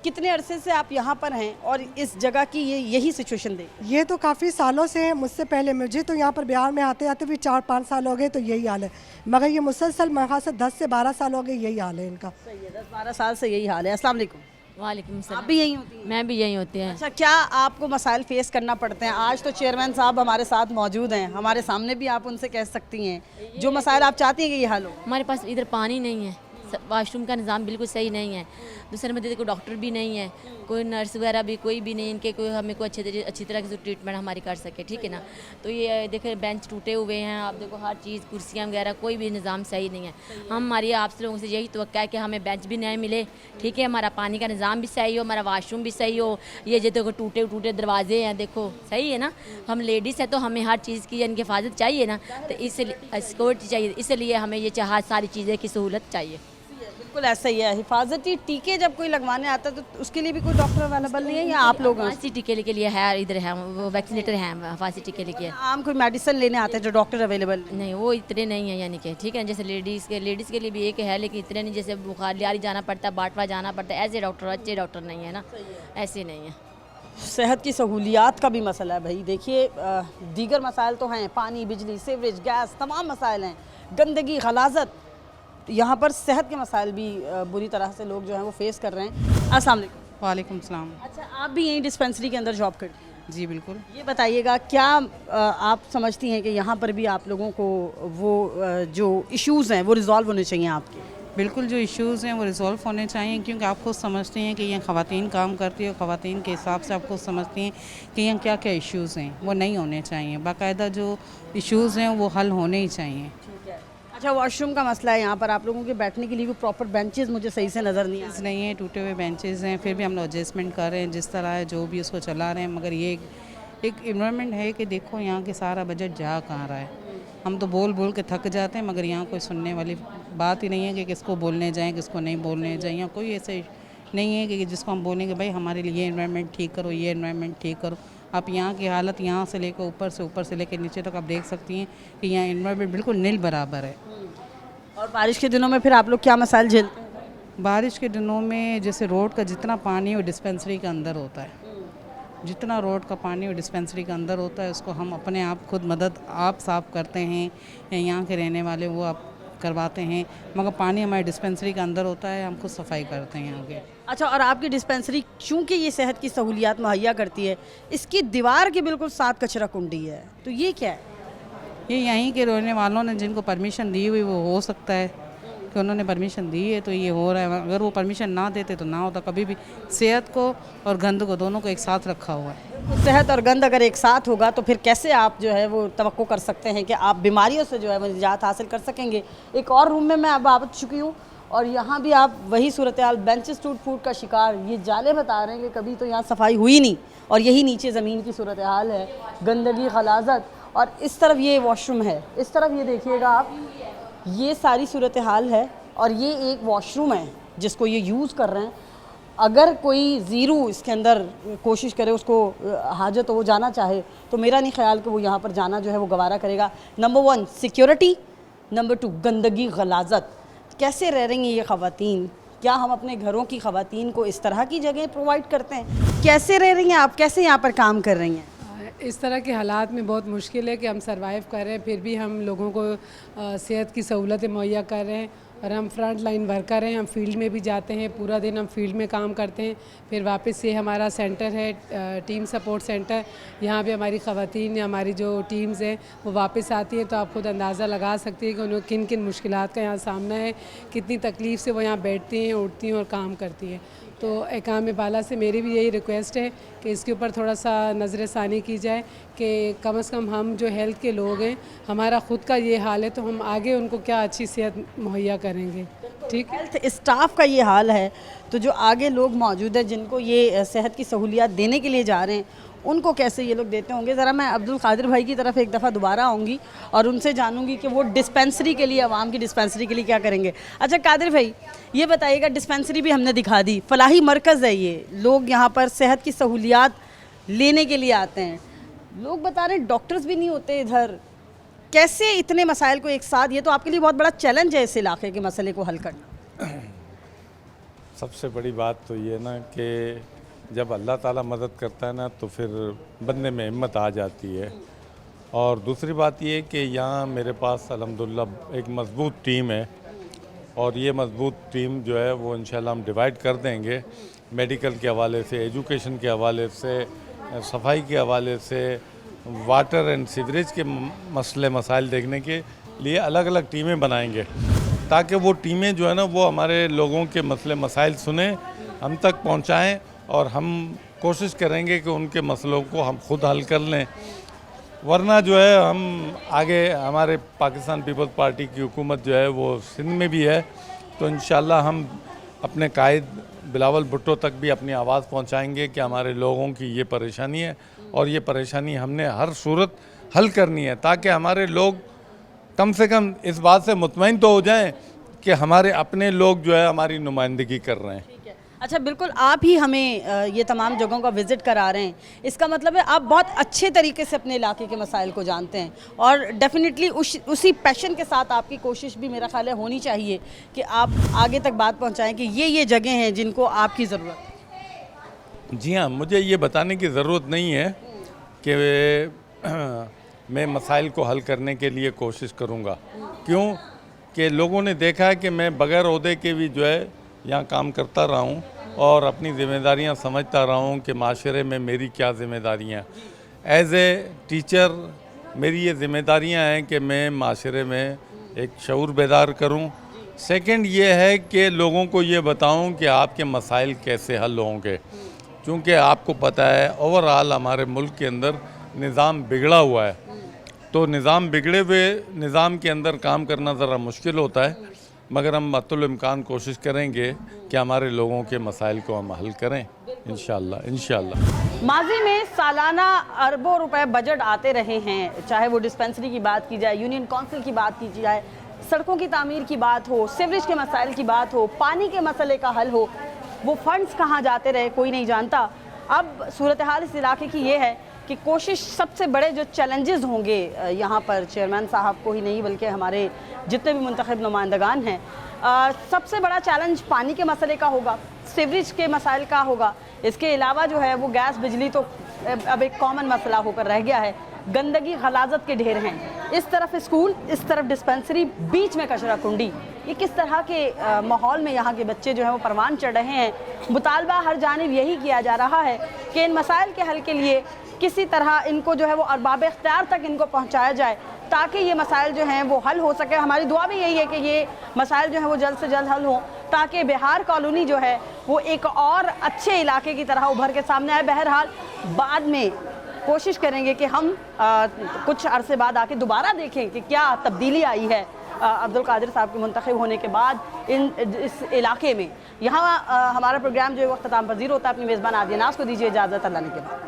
कितने अरसे से आप यहाँ पर हैं और इस जगह की यही सिचुएशन देख? ये तो काफ़ी सालों से है, मुझसे पहले मुझे तो यहाँ पर बिहार में आते आते भी 4-5 साल हो गए, तो यही हाल है। मगर ये मुसलसल मेरे ख्याल से 10 से 12 साल हो गए, यही हाल है इनका। सही है, 10-12 साल से यही हाल है। अस्सलाम वालेकुम। वालेकुम आप सलाम। भी यही होती हैं? मैं भी यही होती है। अच्छा, क्या आपको मसाइल फेस करना पड़ते हैं? आज तो चेयरमैन साहब हमारे साथ मौजूद हैं, हमारे सामने भी आप उनसे कह सकती हैं जो मसाइल आप चाहती हैं कि ये हल हो। हमारे पास इधर पानी नहीं है, वाशरूम का निज़ाम बिल्कुल सही नहीं है, दूसरे में कोई डॉक्टर भी नहीं है, कोई नर्स वगैरह भी कोई भी नहीं, इनके कोई हमें कोई अच्छी तरह की ट्रीटमेंट हमारी कर सके, ठीक है ना। तो ये देखे बेंच टूटे हुए हैं, आप देखो हर चीज़ कुर्सियाँ वगैरह कोई भी निज़ाम सही नहीं है। हमारी आपसे लोगों से यही तवक्का है कि हमें बेंच भी नए मिले, ठीक है, हमारा पानी का निज़ाम भी सही हो, हमारा वाशरूम भी सही हो। ये जो देखो टूटे टूटे दरवाजे हैं, देखो सही है ना, हम लेडीज़ हैं तो हमें हर चीज़ की इनकी हिफाजत चाहिए ना, तो इसलिए सिक्योरिटी चाहिए, इसलिए हमें ये सारी चीज़ें की सहूलत चाहिए। बिल्कुल ऐसा ही है। हिफाजती टीके जब कोई लगवाने आता है तो उसके लिए भी कोई डॉक्टर अवेलेबल नहीं है या आप लोग? हिफाजती टीके के लिए है, इधर है वो वैक्सीनेटर हैं, हिफाजती टीके के लिए। आम कोई मेडिसिन लेने आते हैं जो डॉक्टर अवेलेबल नहीं, वो इतने नहीं है, यानी कि ठीक है, जैसे लेडीज़ के लिए भी एक है, लेकिन इतने नहीं, जैसे बुखार लियारी जाना पड़ता है, बाटवा जाना पड़ता है, ऐसे डॉक्टर अच्छे डॉक्टर नहीं है ना, ऐसे नहीं है। सेहत की सहूलियात का भी मसला है भाई। देखिए दीगर मसाइल तो हैं, पानी, बिजली, सीवरेज, गैस, तमाम मसाइल हैं, गंदगी, गलाजत, यहाँ पर सेहत के मसाइल भी बुरी तरह से लोग जो हैं वो फेस कर रहे हैं। अस्सलाम वालेकुम। वालेकुम सलाम। अच्छा, आप भी यहीं डिस्पेंसरी के अंदर जॉब करती हैं? जी बिल्कुल। ये बताइएगा, क्या आप समझती हैं कि यहाँ पर भी आप लोगों को वो जो इश्यूज़ हैं वो रिज़ॉल्व होने चाहिए आपके? बिल्कुल, जो इश्यूज़ हैं वो रिज़ॉल्व होने चाहिए, क्योंकि आप खुद समझते हैं कि यहाँ ख़वातीन काम करती है और ख़वातीन के हिसाब से आप खुद समझती हैं कि यहाँ क्या क्या इश्यूज़ हैं, वो नहीं होने चाहिए। बाकायदा जो इश्यूज़ हैं वो हल होने ही चाहिए। अच्छा, वॉशरूम का मसला है, यहाँ पर आप लोगों के बैठने के लिए भी प्रॉपर बेंचेस मुझे सही से नज़र नहीं आ रहे। नहीं है, टूटे हुए बेंचेस हैं, फिर भी हम लोग एडजस्टमेंट कर रहे हैं, जिस तरह है जो भी उसको चला रहे हैं। मगर ये एक इन्वायरमेंट है कि देखो यहाँ के सारा बजट जा कहाँ रहा है। हम तो बोल बोल के थक जाते हैं, मगर यहाँ कोई सुनने वाली बात ही नहीं है कि किसको बोलने जाएँ, किसको नहीं बोलने जाएँ। यहाँ कोई ऐसे नहीं है कि जिसको हम बोलेंगे भाई हमारे लिए ये इन्वायरमेंट ठीक करो, ये इन्वायरमेंट ठीक करो। आप यहाँ की हालत यहाँ से लेकर ऊपर से लेकर नीचे तक आप देख सकती हैं कि यहाँ इन्वायरमेंट बिल्कुल नील बराबर है। और बारिश के दिनों में फिर आप लोग क्या मसाइल झेलते हैं? बारिश के दिनों में जैसे रोड का जितना पानी वो डिस्पेंसरी के अंदर होता है, जितना रोड का पानी वो डिस्पेंसरी के अंदर होता है, उसको हम अपने आप खुद मदद आप साफ़ करते हैं या यहाँ के रहने वाले वो आप करवाते हैं, मगर पानी हमारे डिस्पेंसरी के अंदर होता है, हम खुद सफाई करते हैं यहाँ के। अच्छा, और आपकी डिस्पेंसरी चूँकि ये सेहत की सहूलियात मुहैया करती है, इसकी दीवार के बिल्कुल साथ कचरा कुंडी है, तो ये क्या है? ये यहीं के रहने वालों ने जिनको परमिशन दी हुई, वो हो सकता है कि उन्होंने परमिशन दी है तो ये हो रहा है। अगर वो परमिशन ना देते तो ना होता। कभी भी सेहत को और गंद को दोनों को एक साथ रखा हुआ है। सेहत और गंद अगर एक साथ होगा तो फिर कैसे आप जो है वो तवक्को कर सकते हैं कि आप बीमारियों से जो है वो निजात हासिल कर सकेंगे? एक और रूम में मैं अब आ चुकी हूँ और यहाँ भी आप वही सूरत हाल, बेंचेस टूट फूट का शिकार। ये जाले बता रहे हैं कि कभी तो यहाँ सफाई हुई नहीं और यही नीचे ज़मीन की सूरत हाल है, गंदगी, गलाजत। और इस तरफ ये वॉशरूम है, इस तरफ ये देखिएगा आप, ये सारी सूरत हाल है और ये एक वॉशरूम है जिसको ये यूज़ कर रहे हैं। अगर कोई ज़ीरो इसके अंदर कोशिश करे, उसको हाजत हो, वो जाना चाहे, तो मेरा नहीं ख्याल कि वो यहाँ पर जाना जो है वो गवारा करेगा। नंबर 1 सिक्योरिटी, नंबर 2 गंदगी, गलाजत। कैसे रह रही हैं ये ख़वातीन? क्या हम अपने घरों की ख़वातीन को इस तरह की जगह प्रोवाइड करते हैं? कैसे रह रही हैं आप, कैसे यहाँ पर काम कर रही हैं? इस तरह के हालात में बहुत मुश्किल है कि हम सरवाइव कर रहे हैं, फिर भी हम लोगों को सेहत की सहूलतें मुहैया कर रहे हैं। और हम फ्रंट लाइन वर्कर हैं, हम फील्ड में भी जाते हैं, पूरा दिन हम फील्ड में काम करते हैं। फिर वापस से हमारा सेंटर है टीम सपोर्ट सेंटर, यहाँ पे हमारी ख़वातीन या हमारी जो टीम्स हैं वो वापस आती हैं, तो आप खुद अंदाज़ा लगा सकती हैं कि उन्हें किन किन मुश्किलात का यहाँ सामना है, कितनी तकलीफ़ से वो यहाँ बैठती हैं, उठती हैं और काम करती हैं। तो एकाम बाला से मेरी भी यही रिक्वेस्ट है कि इसके ऊपर थोड़ा सा नज़र सानी की जाए कि कम से कम हम जो हेल्थ के लोग हैं, हमारा ख़ुद का ये हाल है तो हम आगे उनको क्या अच्छी सेहत मुहैया करेंगे। ठीक है, हेल्थ स्टाफ का ये हाल है तो जो आगे लोग मौजूद हैं जिनको ये सेहत की सहूलियात देने के लिए जा रहे हैं, उनको कैसे ये लोग देते होंगे? ज़रा मैं अब्दुल कादिर भाई की तरफ एक दफ़ा दोबारा आऊँगी और उनसे जानूँगी कि वो डिस्पेंसरी के लिए, आवाम की डिस्पेंसरी के लिए क्या करेंगे। अच्छा कादिर भाई, ये बताइएगा, डिस्पेंसरी भी हमने दिखा दी, फलाही मरकज़ है ये, लोग यहाँ पर सेहत की सहूलियात लेने के लिए आते हैं, लोग बता रहे हैं डॉक्टर्स भी नहीं होते इधर। कैसे इतने मसाइल को एक साथ, ये तो आपके लिए बहुत बड़ा चैलेंज है इस इलाके के मसले को हल करना। सबसे बड़ी बात तो ये ना कि जब अल्लाह ताला मदद करता है ना तो फिर बंदे में हिम्मत आ जाती है। और दूसरी बात ये कि यहाँ मेरे पास अल्हम्दुलिल्लाह एक मज़बूत टीम है और ये मज़बूत टीम जो है वो इंशाल्लाह हम डिवाइड कर देंगे मेडिकल के हवाले से, एजुकेशन के हवाले से, सफाई के हवाले से, वाटर एंड सीवरेज के मसले मसाइल देखने के लिए अलग अलग टीमें बनाएंगे ताकि वो टीमें जो है ना वो हमारे लोगों के मसले मसाइल सुने, हम तक पहुंचाएं और हम कोशिश करेंगे कि उनके मसलों को हम खुद हल कर लें। वरना जो है हम आगे हमारे पाकिस्तान पीपल्स पार्टी की हुकूमत जो है वो सिंध में भी है, तो इंशाल्लाह हम अपने कायद बिलावल भुट्टो तक भी अपनी आवाज़ पहुंचाएंगे कि हमारे लोगों की ये परेशानी है और ये परेशानी हमने हर सूरत हल करनी है ताकि हमारे लोग कम से कम इस बात से मुतमईन तो हो जाएं कि हमारे अपने लोग जो है हमारी नुमाइंदगी कर रहे हैं। अच्छा, बिल्कुल आप ही हमें ये तमाम जगहों का विज़िट करा रहे हैं, इसका मतलब है आप बहुत अच्छे तरीके से अपने इलाके के मसाइल को जानते हैं और डेफिनेटली उसी पैशन के साथ आपकी कोशिश भी मेरा ख्याल है होनी चाहिए कि आप आगे तक बात पहुंचाएं कि ये जगह हैं जिनको आपकी ज़रूरत है। जी हाँ, मुझे ये बताने की ज़रूरत नहीं है कि मैं मसाइल को हल करने के लिए कोशिश करूँगा, क्यों कि लोगों ने देखा है कि मैं बग़ैर ओहदे के भी जो है यहाँ काम करता रहा हूँ और अपनी ज़िम्मेदारियाँ समझता रहा हूँ कि माशरे में मेरी क्या ज़िम्मेदारियाँ। एज़ ए टीचर मेरी ये ज़िम्मेदारियाँ हैं कि मैं माशरे में एक शऊर बेदार करूँ। सेकंड ये है कि लोगों को ये बताऊँ कि आपके मसाइल कैसे हल होंगे, क्योंकि आपको पता है ओवरऑल हमारे मुल्क के अंदर निज़ाम बिगड़ा हुआ है, तो निज़ाम बिगड़े हुए निज़ाम के अंदर काम करना ज़रा मुश्किल होता है, मगर हम मत्तुल इम्कान कोशिश करेंगे कि हमारे लोगों के मसाइल को हम हल करें इंशाअल्लाह। माजी में सालाना अरबों रुपए बजट आते रहे हैं, चाहे वो डिस्पेंसरी की बात की जाए, यूनियन काउंसिल की बात की जाए, सड़कों की तामीर की बात हो, सीवरेज के मसाइल की बात हो, पानी के मसले का हल हो, वो फंड्स कहाँ जाते रहे कोई नहीं जानता। अब सूरत हाल इस इलाके की ये है कि कोशिश सबसे बड़े जो चैलेंजेस होंगे यहाँ पर चेयरमैन साहब को ही नहीं बल्कि हमारे जितने भी मुंतखब नुमाइंदगान हैं, सबसे बड़ा चैलेंज पानी के मसले का होगा, सीवरेज के मसाइल का होगा। इसके अलावा जो है वो गैस बिजली तो अब एक कॉमन मसला होकर रह गया है। गंदगी गलाजत के ढेर हैं, इस तरफ स्कूल, इस तरफ डिस्पेंसरी, बीच में कचरा कुंडी। ये किस तरह के माहौल में यहाँ के बच्चे जो हैं वो परवान चढ़ रहे हैं। मुतालबा हर जानिब यही किया जा रहा है कि इन मसाइल के हल के लिए किसी तरह इनको जो है वो अरबाब इख्तियार तक इनको पहुँचाया जाए ताकि ये मसाइल जो हैं वो हल हो सके। हमारी दुआ भी यही है कि ये मसाइल जो हैं वो जल्द से जल्द हल हों ताकि बिहार कॉलोनी जो है वो एक और अच्छे इलाके की तरह उभर के सामने आए। बहरहाल बाद में कोशिश करेंगे कि हम कुछ अरसे बाद आके दोबारा देखें कि क्या तब्दीली आई है अब्दुल कादिर साहब के मुंतखब होने के बाद इस इलाके में। यहाँ हमारा प्रोग्राम जो है वो अख्ताम पज़ीर होता है। अपनी मेज़बान आदिया नाज़ को दीजिए इजाज़त, अल्लाह ने के बाद।